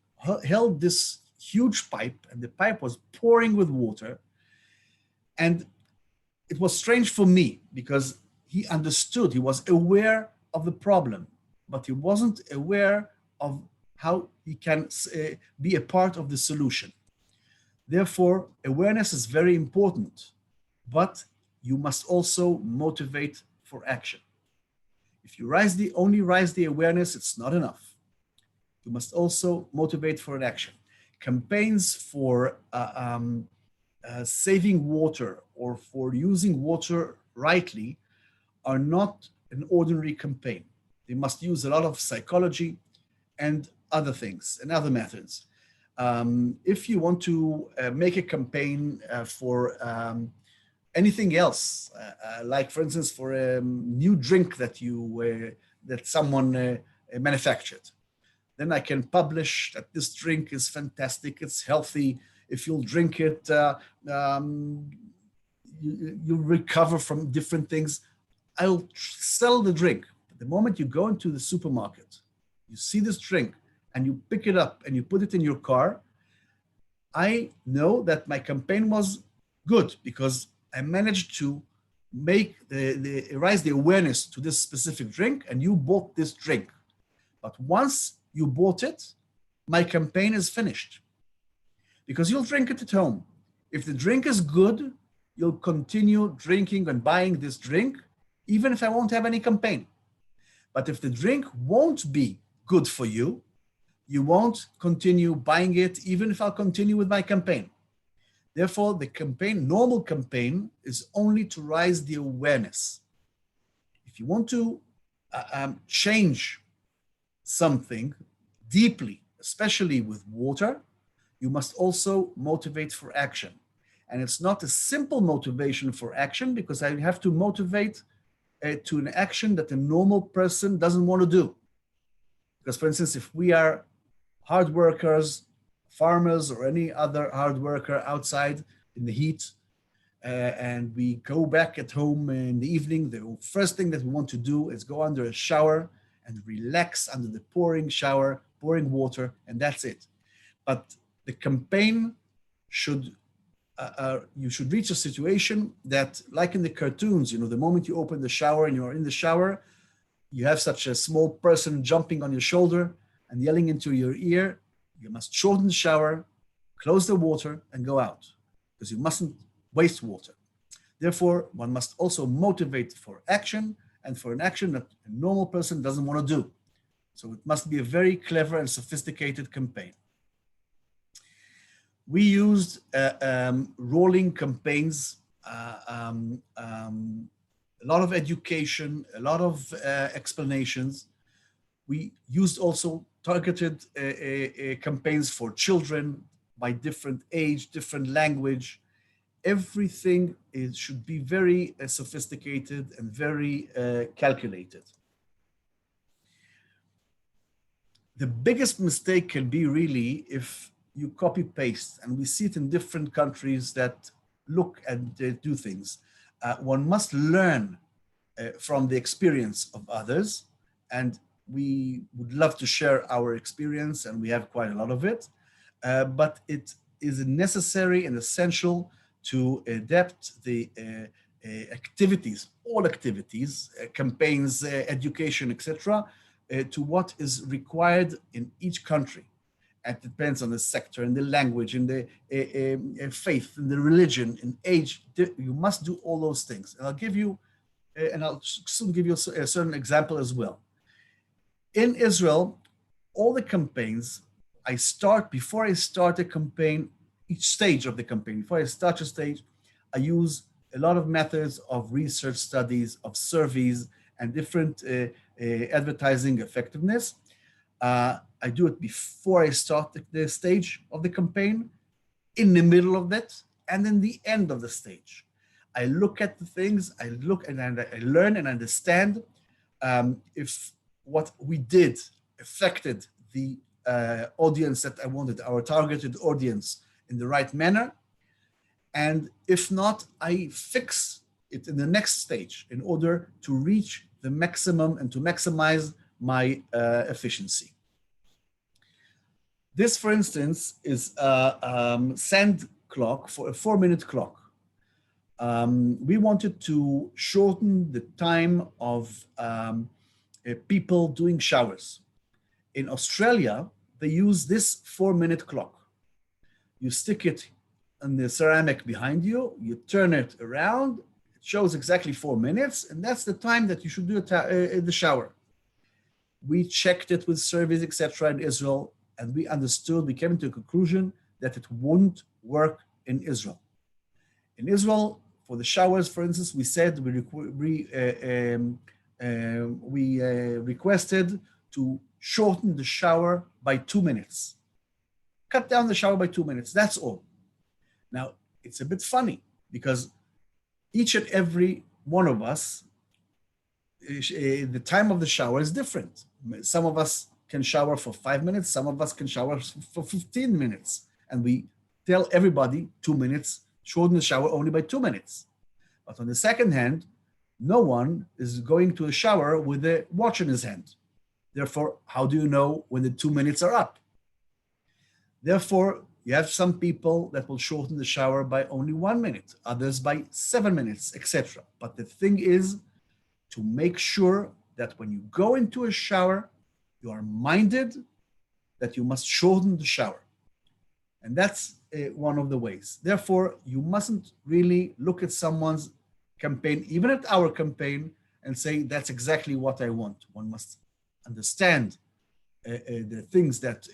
held this huge pipe, and the pipe was pouring with water. And it was strange for me because he understood, he was aware of the problem, but he wasn't aware of how he can be a part of the solution. Therefore, awareness is very important, but you must also motivate for action. If you only raise the awareness, it's not enough. You must also motivate for an action. Campaigns for saving water or for using water rightly are not an ordinary campaign. They must use a lot of psychology and other things and other methods. If you want to make a campaign for anything else, like for instance, for a new drink that someone manufactured, then I can publish that this drink is fantastic, it's healthy. If you'll drink it, you'll recover from different things. I'll sell the drink. But the moment you go into the supermarket, you see this drink, and you pick it up and you put it in your car, I know that my campaign was good because I managed to raise the awareness to this specific drink, and you bought this drink. But once you bought it, my campaign is finished because you'll drink it at home. If the drink is good, you'll continue drinking and buying this drink, even if I won't have any campaign. But if the drink won't be good for you, you won't continue buying it, even if I'll continue with my campaign. Therefore, the normal campaign, is only to raise the awareness. If you want to change something deeply, especially with water, you must also motivate for action. And it's not a simple motivation for action because I have to motivate to an action that a normal person doesn't want to do. Because for instance, if we are hard workers, farmers, or any other hard worker outside in the heat, and we go back at home in the evening, the first thing that we want to do is go under a shower and relax under the pouring shower, pouring water, and that's it. But the campaign should, you should reach a situation that, like in the cartoons, you know, the moment you open the shower and you're in the shower, you have such a small person jumping on your shoulder and yelling into your ear, you must shorten the shower, close the water, and go out, because you mustn't waste water. Therefore, one must also motivate for action, and for an action that a normal person doesn't want to do. So it must be a very clever and sophisticated campaign. We used rolling campaigns, a lot of education, a lot of explanations. We used also targeted campaigns for children by different age, different language. Everything should be very sophisticated and very calculated. The biggest mistake can be really if you copy paste, and we see it in different countries that look and do things. One must learn from the experience of others, and we would love to share our experience, and we have quite a lot of it, but it is necessary and essential to adapt the activities, all activities, campaigns, education, etc., to what is required in each country. It depends on the sector and the language and the faith and the religion and age. You must do all those things. And I'll give you, and I'll soon give you a certain example as well. In Israel, all the campaigns, before I start a campaign, each stage of the campaign, before I start a stage, I use a lot of methods of research studies, of surveys, and different advertising effectiveness. I do it before I start the stage of the campaign, in the middle of that, and in the end of the stage. I look at the things, I look and I learn and understand if what we did affected the audience that I wanted, our targeted audience, in the right manner. And if not, I fix it in the next stage in order to reach the maximum and to maximize my efficiency. This, for instance, is a sand clock for a 4-minute clock. We wanted to shorten the time of people doing showers. In Australia, they use this 4-minute clock. You stick it on the ceramic behind you, you turn it around, it shows exactly 4 minutes, and that's the time that you should do the shower. We checked it with surveys, etc. in Israel, and we understood, we came to a conclusion that it wouldn't work in Israel. In Israel, for the showers, for instance, we said we requested to shorten the shower by 2 minutes. Cut down the shower by 2 minutes, that's all. Now, it's a bit funny because each and every one of us, the time of the shower is different. Some of us can shower for 5 minutes, some of us can shower for 15 minutes. And we tell everybody 2 minutes, shorten the shower only by 2 minutes. But on the second hand, no one is going to a shower with a watch in his hand. Therefore, how do you know when the 2 minutes are up? Therefore, you have some people that will shorten the shower by only 1 minute, others by 7 minutes, etc. But the thing is to make sure that when you go into a shower, you are minded that you must shorten the shower. And that's one of the ways. Therefore, you mustn't really look at someone's campaign, even at our campaign, and say, that's exactly what I want. One must understand the things that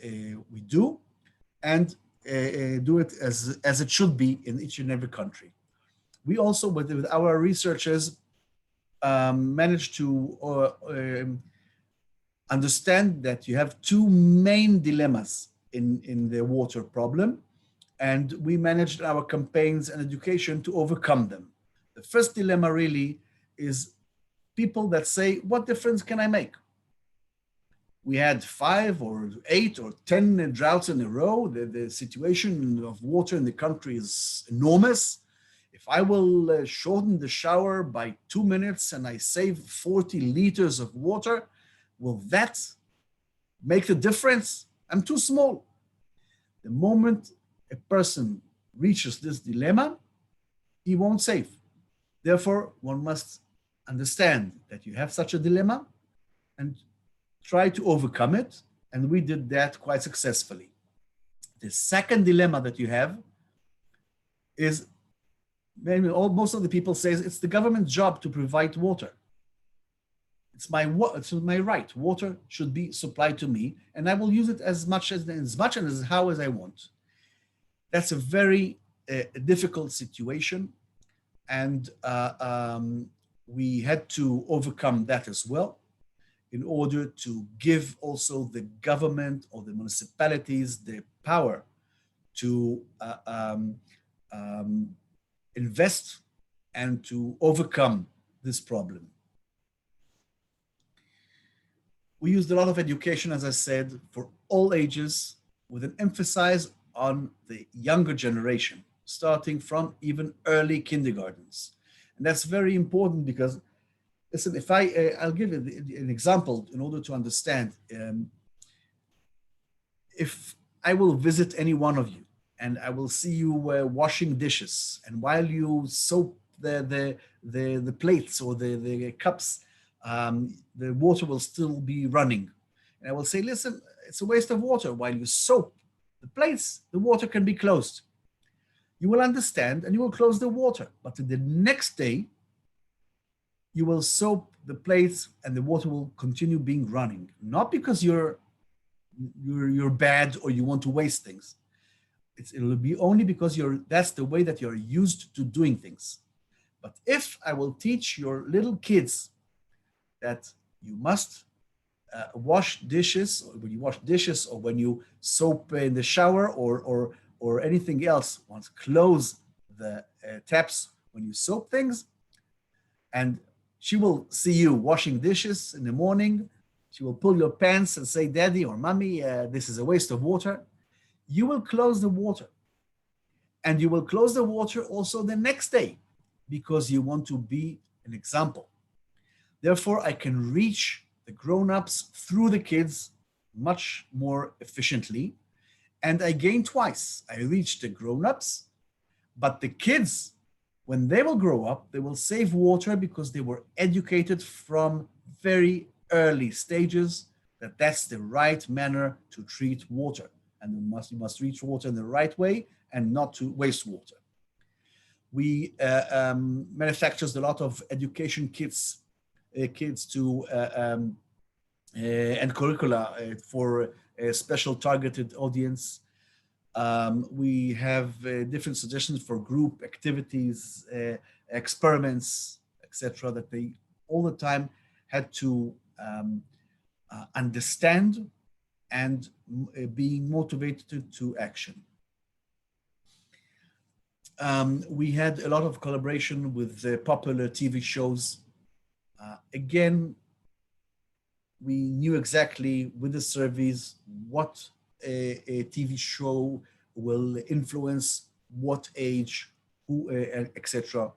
we do and do it as it should be in each and every country. We also, with our researchers, managed to understand that you have two main dilemmas in the water problem, and we managed our campaigns and education to overcome them. The first dilemma really is people that say, what difference can I make? We had 5 or 8 or 10 droughts in a row. The situation of water in the country is enormous. If I will shorten the shower by 2 minutes and I save 40 liters of water, will that make the difference? I'm too small. The moment a person reaches this dilemma, he won't save. Therefore, one must understand that you have such a dilemma and try to overcome it. And we did that quite successfully. The second dilemma that you have is, maybe most of the people say it's the government's job to provide water. It's my right. Water should be supplied to me, and I will use it as much and as how as I want. That's a very difficult situation, and we had to overcome that as well in order to give also the government or the municipalities the power to invest and to overcome this problem. We used a lot of education, as I said, for all ages, with an emphasis on the younger generation, starting from even early kindergartens. And that's very important because, listen, if I'll give an example in order to understand. If I will visit any one of you and I will see you washing dishes, and while you soap the plates or the cups, the water will still be running. And I will say, listen, it's a waste of water. While you soap the plates, the water can be closed. You will understand and you will close the water. But the next day, you will soap the plates and the water will continue being running. Not because you're bad or you want to waste things. It'll be only because that's the way that you're used to doing things. But if I will teach your little kids that you must wash dishes, or when you wash dishes, or when you soap in the shower, or anything else, once close the taps when you soap things, and she will see you washing dishes in the morning. She will pull your pants and say, "Daddy or Mommy, this is a waste of water." You will close the water. And you will close the water also the next day because you want to be an example. Therefore, I can reach the grown-ups through the kids much more efficiently. And I gain twice. I reach the grown-ups, but the kids, when they will grow up, they will save water because they were educated from very early stages that that's the right manner to treat water. And you must treat water in the right way and not to waste water. We manufactures a lot of education kits, kids to and curricula for a special targeted audience. We have different suggestions for group activities, experiments, etc. that they all the time had to understand and being motivated to action. We had a lot of collaboration with popular TV shows. Again, we knew exactly with the surveys what a TV show will influence what age, who, etc.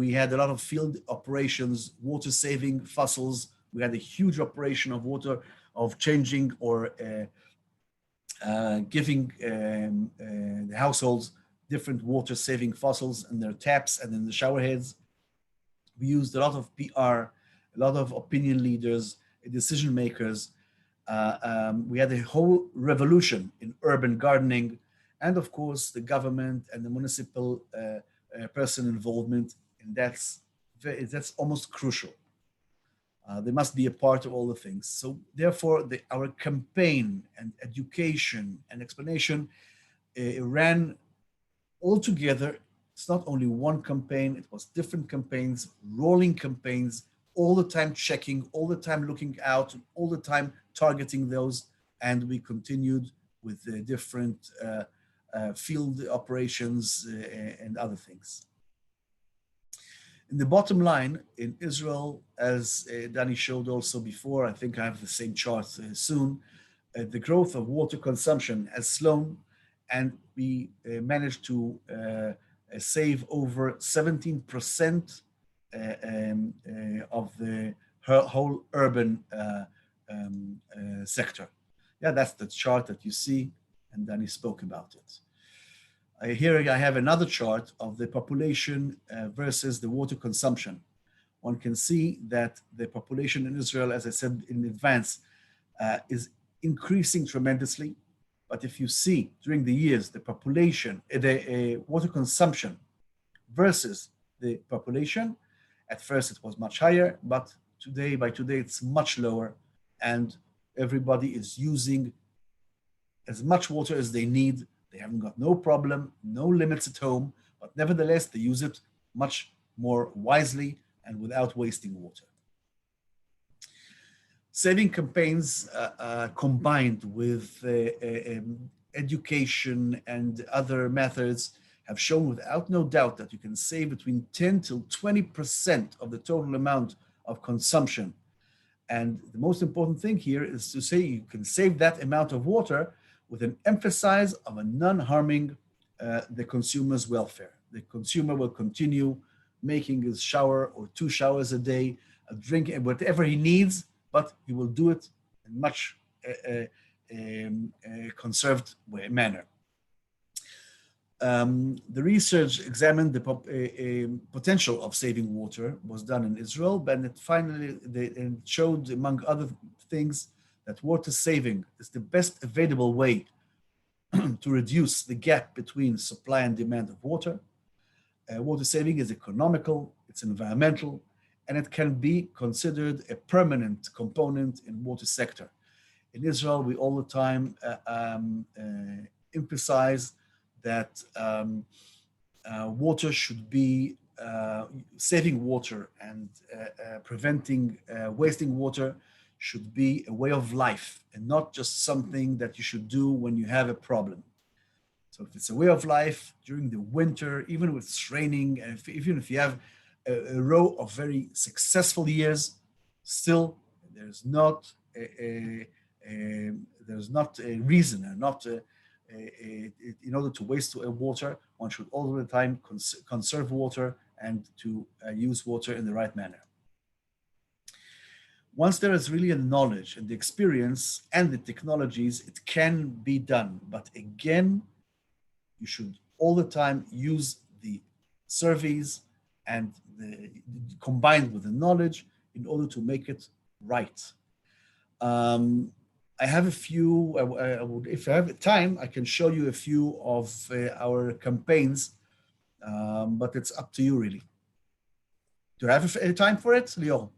We had a lot of field operations, water saving fossils. We had a huge operation of water, of changing or giving the households different water saving fossils in their taps and in the shower heads. We used a lot of PR, a lot of opinion leaders, decision makers. We had a whole revolution in urban gardening, and of course the government and the municipal person involvement, and that's almost crucial. They must be a part of all the things. So therefore, our campaign and education and explanation ran all together. It's not only one campaign, it was different campaigns, rolling campaigns, all the time checking, all the time looking out, all the time targeting those. And we continued with the different field operations and other things. In the bottom line, in Israel, as Danny showed also before, I think I have the same chart soon, the growth of water consumption has slowed, and we managed to save over 17% of the whole urban sector. Yeah, that's the chart that you see, and Danny spoke about it. Here I have another chart of the population versus the water consumption. One can see that the population in Israel, as I said in advance, is increasing tremendously. But if you see during the years, the population, the water consumption versus the population, at first it was much higher, but by today it's much lower, and everybody is using as much water as they need. They haven't got no problem, no limits at home, but nevertheless, they use it much more wisely and without wasting water. Saving campaigns combined with education and other methods have shown without no doubt that you can save between 10 to 20% of the total amount of consumption. And the most important thing here is to say you can save that amount of water with an emphasis of a non-harming the consumer's welfare. The consumer will continue making his shower or 2 showers a day, drinking whatever he needs, but he will do it in much conserved manner. The research examined the potential of saving water was done in Israel, but it finally showed, among other things, that water saving is the best available way to reduce the gap between supply and demand of water. Water saving is economical, it's environmental, and it can be considered a permanent component in water sector. In Israel, we all the time emphasize that water should be saving water and preventing wasting water should be a way of life and not just something that you should do when you have a problem. So if it's a way of life during the winter, even with it's raining, and even if you have a row of very successful years, still there's not a reason and not in order to waste water. One should all the time conserve water and to use water in the right manner. Once there is really a knowledge and the experience and the technologies, it can be done. But again, you should all the time use the surveys and combined with the knowledge in order to make it right. I have a few, if I have time, I can show you a few of our campaigns, but it's up to you really. Do you have time for it, Leo?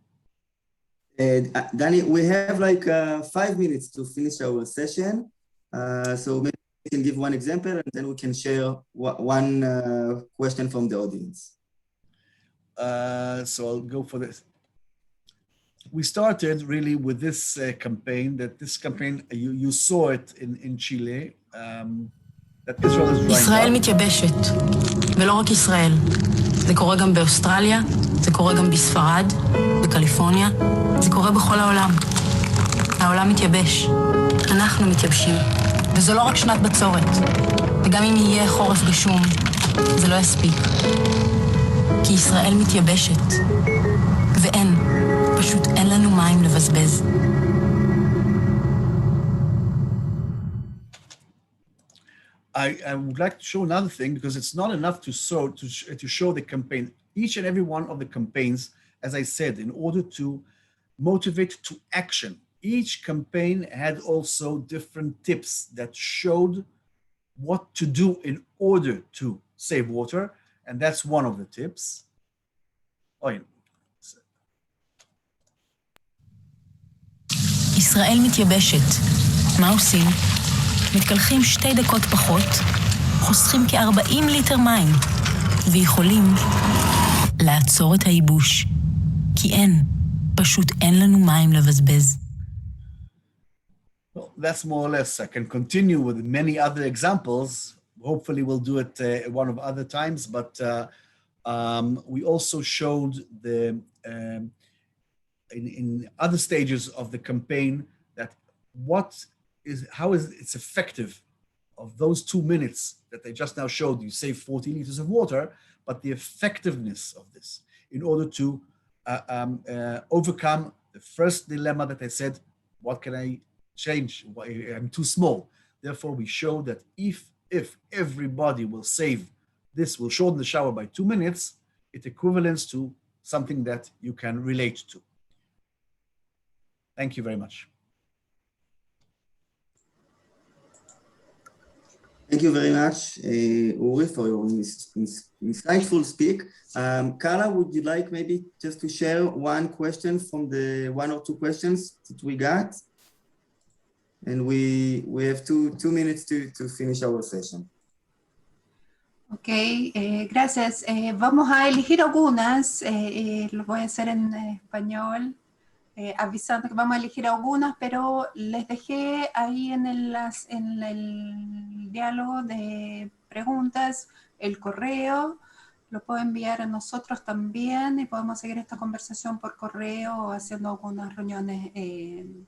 Danny, we have like 5 minutes to finish our session. So maybe we can give one example and then we can share one question from the audience. So I'll go for this. We started really with this campaign, you saw it in Chile, that Israel is drying up. ישראל מתייבשת, ולא רק ישראל. זה קורה גם באוסטרליה, זה קורה גם בספרד, בקליפורניה, זה קורה בכל העולם. העולם מתייבש, אנחנו מתייבשים. וזו לא רק שנת בצורת, וגם אם יהיה חורף גשום, זה לא יספיק. כי ישראל מתייבשת, ואין, פשוט אין לנו מים לבזבז. I would like to show another thing because it's not enough to show the campaign. Each and every one of the campaigns, as I said, in order to motivate to action, each campaign had also different tips that showed what to do in order to save water. And that's one of the tips. Oh, yeah. ישראל מתייבשת. מה עושים? מתקלחים 2 דקות פחות, חוסכים כ-40 ליטר מים, ויכולים לעצור את הייבוש. כי אין, פשוט אין לנו מים לבזבז. Well, that's more or less. I can continue with many other examples. Hopefully we'll do it one of other times, but we also showed in other stages of the campaign that how is it's effective of those 2 minutes that I just now showed you, save 40 liters of water, but the effectiveness of this in order to overcome the first dilemma that I said, what can I change? I'm too small. Therefore, we show that if everybody will save this, will shorten the shower by 2 minutes, it equivalents to something that you can relate to. Thank you very much. Thank you very much, Uri, for your insightful speak. Carla, would you like maybe just to share one question from the 1 or 2 questions that we got? And we have two minutes to finish our session. Ok, gracias. Vamos a elegir algunas, lo voy a hacer en español, avisando que vamos a elegir algunas, pero les dejé ahí en el diálogo de preguntas el correo, lo puedo enviar a nosotros también y podemos seguir esta conversación por correo o haciendo algunas reuniones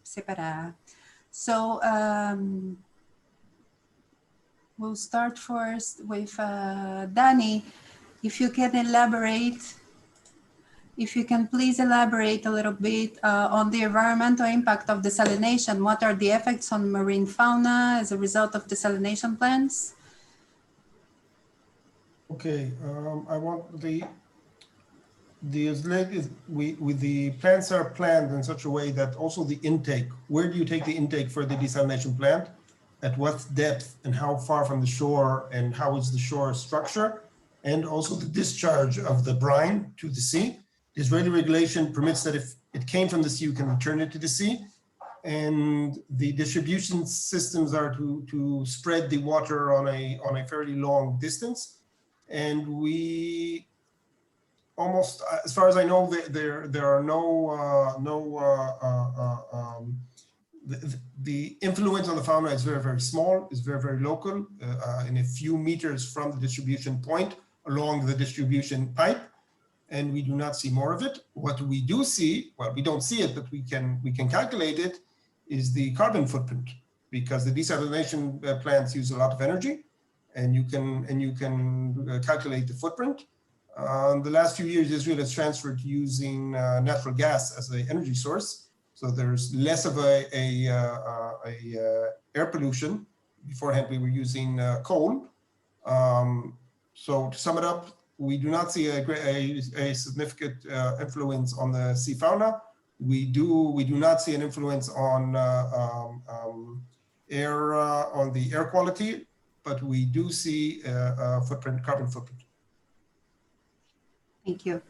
separadas. So, we'll start first with Danny. If you can please elaborate a little bit on the environmental impact of desalination. What are the effects on marine fauna as a result of desalination plants? Okay, I want the plants are planned in such a way that also the intake, where do you take the intake for the desalination plant? At what depth and how far from the shore and how is the shore structure? And also the discharge of the brine to the sea. The Israeli regulation permits that if it came from the sea, you can return it to the sea. And the distribution systems are to spread the water on a fairly long distance. And we almost, as far as I know, there are the influence on the fauna is very, very small, is very, very local, in a few meters from the distribution point along the distribution pipe, and we do not see more of it. What we do see, well, we don't see it, but we can calculate it, is the carbon footprint, because the desalination plants use a lot of energy, and you can calculate the footprint. The last few years, Israel has transferred to using natural gas as an energy source. So there's less of a air pollution. Beforehand, we were using coal. So to sum it up, we do not see a significant influence on the sea fauna. We do not see an influence on on the air quality, but we do see carbon footprint. Thank you.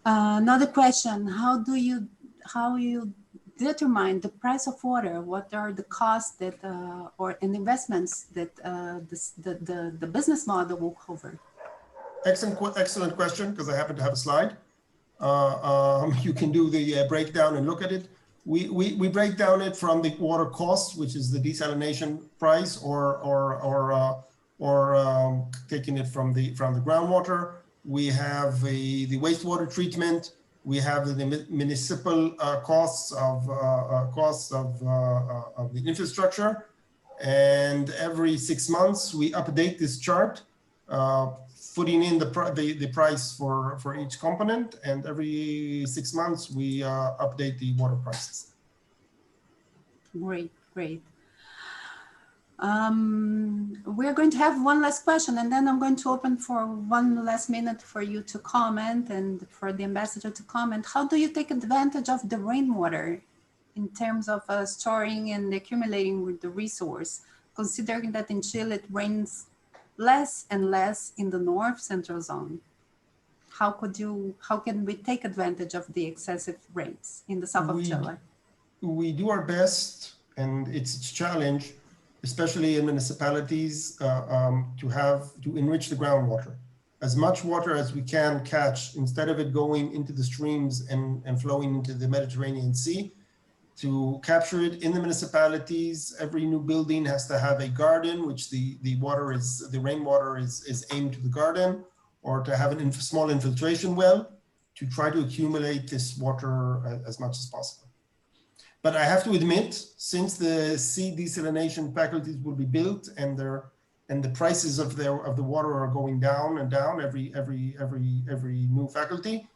Another question: how you determine the price of water? What are the costs that or investments that the business model will cover? Excellent question, because I happen to have a slide. You can do the breakdown and look at it. We break down it from the water cost, which is the desalination price, or taking it from the groundwater. We have the wastewater treatment. We have the municipal costs of the infrastructure, and every 6 months we update this chart, putting in the price for each component, and every 6 months we update the water prices. Great. We're going to have one last question, and then I'm going to open for 1 last minute for you to comment and for the ambassador to comment. How do you take advantage of the rainwater in terms of storing and accumulating with the resource, considering that in Chile it rains less and less in the north central zone? How can we take advantage of the excessive rains in the south of Chile? We do our best, and it's a challenge, especially in municipalities, to enrich the groundwater. As much water as we can catch, instead of it going into the streams and flowing into the Mediterranean Sea, to capture it in the municipalities. Every new building has to have a garden, which the rainwater is aimed to the garden, or to have a small infiltration well to try to accumulate this water as much as possible. But I have to admit, since the sea desalination faculties will be built and the prices of the water are going down and down every new faculty,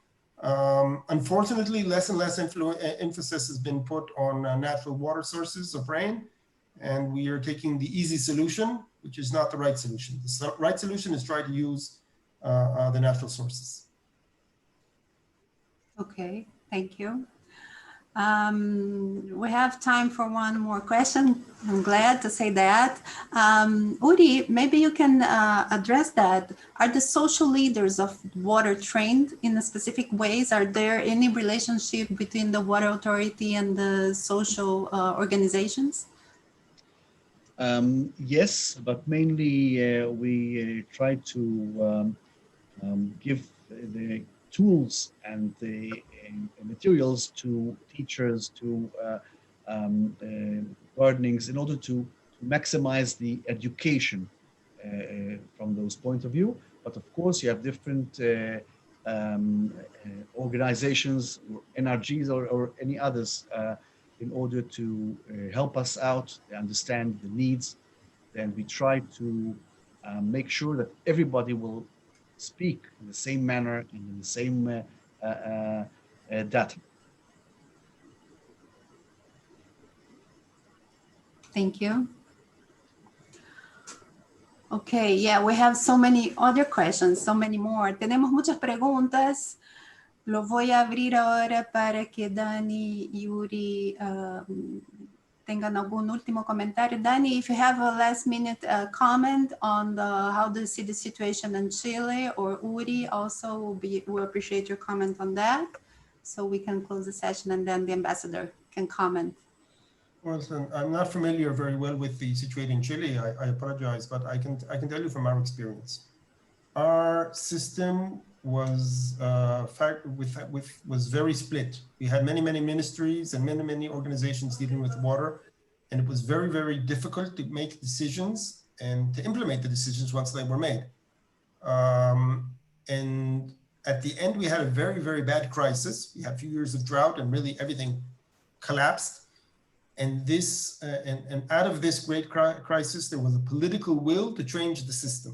unfortunately, less and less emphasis has been put on natural water sources of rain, and we are taking the easy solution, which is not the right solution. The right solution is try to use the natural sources. Okay, thank you. We have time for one more question. I'm glad to say that. Uri, maybe you can address that. Are the social leaders of water trained in specific ways? Are there any relationship between the water authority and the social organizations? Yes, but mainly we try to give the tools and the materials to teachers, to gardenings, in order to maximize the education from those points of view. But of course, you have different organizations, NRGs or any others, in order to help us out, understand the needs. Then we try to make sure that everybody will speak in the same manner and in the same data. Thank you. Okay, yeah, we have so many other questions, so many more. Tenemos muchas preguntas. Lo voy a abrir ahora para que Dani y Uri tengan algún último comentario. Dani, if you have a last minute comment on how do you see the situation in Chile, or Uri also, we'll appreciate your comment on that, so we can close the session and then the ambassador can comment. Well, I'm not familiar very well with the situation in Chile. I apologize, but I can tell you from our experience. Our system was was very split. We had many ministries and many organizations dealing with water, and it was very difficult to make decisions and to implement the decisions once they were made. And at the end, we had a very bad crisis. We had a few years of drought, and really everything collapsed. And this, and out of this great crisis, there was a political will to change the system.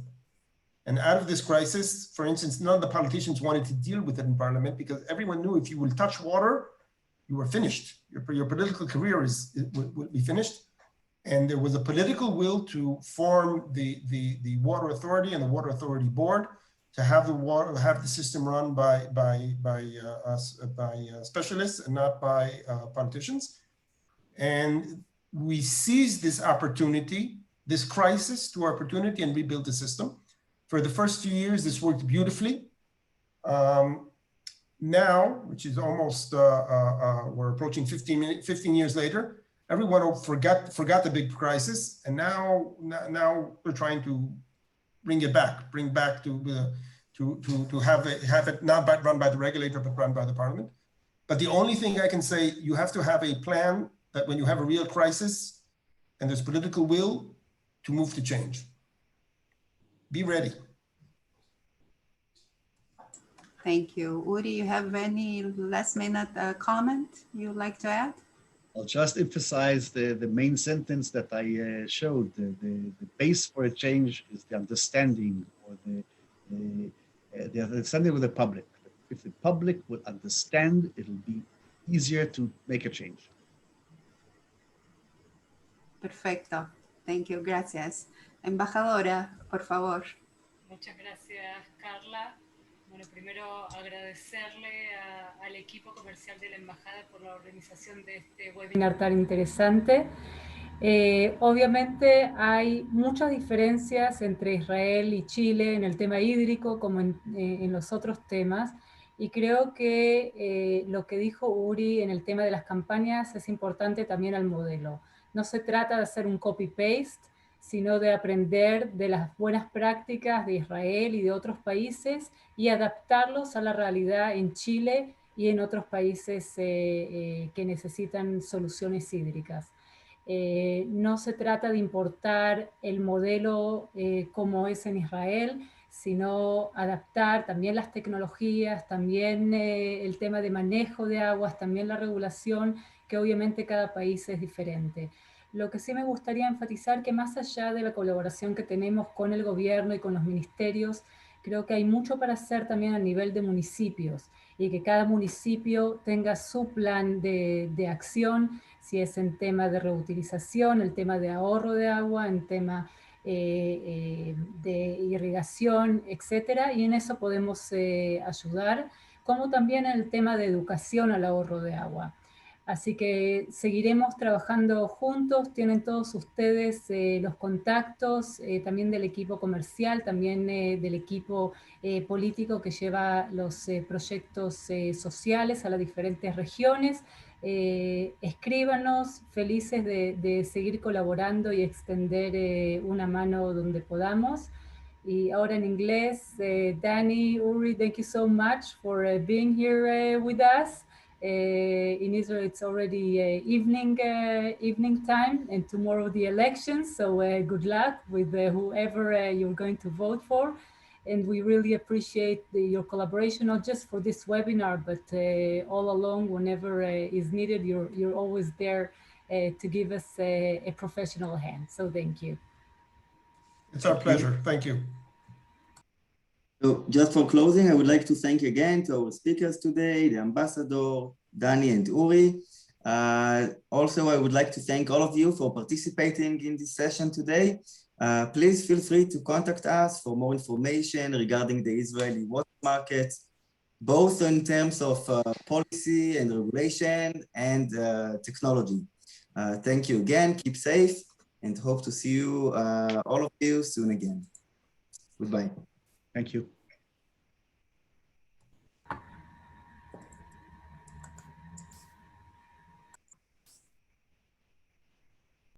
And out of this crisis, for instance, none of the politicians wanted to deal with it in parliament because everyone knew if you will touch water, you were finished. Your political career will be finished. And there was a political will to form the water authority and the water authority board to have the system run by specialists and not by politicians. And we seized this opportunity, this crisis to opportunity, and rebuilt the system. For the first few years, this worked beautifully. Now, which is almost, we're approaching 15 years later, everyone forgot the big crisis, and now we're trying to bring back to have it not run by the regulator, but run by the parliament. But the only thing I can say, you have to have a plan that when you have a real crisis and there's political will to move to change. Be ready. Thank you. Uri, you have any last minute comment you'd like to add? I'll just emphasize the main sentence that I showed. The base for a change is the understanding, or the understanding with the public. If the public will understand, it'll be easier to make a change. Perfecto. Thank you. Gracias. Embajadora, por favor. Muchas gracias, Carla. Bueno, primero agradecerle al equipo comercial de la Embajada por la organización de este webinar tan interesante. Obviamente hay muchas diferencias entre Israel y Chile en el tema hídrico como en los otros temas, y creo que lo que dijo Uri en el tema de las campañas es importante también al modelo. No se trata de hacer un copy-paste, sino de aprender de las buenas prácticas de Israel y de otros países y adaptarlos a la realidad en Chile y en otros países que necesitan soluciones hídricas. No se trata de importar el modelo como es en Israel, sino adaptar también las tecnologías, también el tema de manejo de aguas, también la regulación, que obviamente cada país es diferente. Lo que sí me gustaría enfatizar que más allá de la colaboración que tenemos con el gobierno y con los ministerios, creo que hay mucho para hacer también a nivel de municipios, y que cada municipio tenga su plan de acción, si es en tema de reutilización, el tema de ahorro de agua, en tema de irrigación, etcétera, y en eso podemos ayudar, como también en el tema de educación al ahorro de agua. Así que seguiremos trabajando juntos. Tienen todos ustedes los contactos, también del equipo comercial, también del equipo político que lleva los proyectos sociales a las diferentes regiones. Escríbanos, felices de seguir colaborando y extender una mano donde podamos. Y ahora en inglés, Danny, Uri, thank you so much for being here with us. In Israel, it's already evening time, and tomorrow the elections. So good luck with whoever you're going to vote for. And we really appreciate your collaboration, not just for this webinar, but all along, whenever is needed, you're always there to give us a professional hand. So thank you. It's our pleasure. Thank you. So just for closing, I would like to thank again to our speakers today, the ambassador, Danny and Uri. Also, I would like to thank all of you for participating in this session today. Please feel free to contact us for more information regarding the Israeli water market, both in terms of policy and regulation and technology. Thank you again, keep safe, and hope to see you, all of you, soon again. Goodbye. Thank you.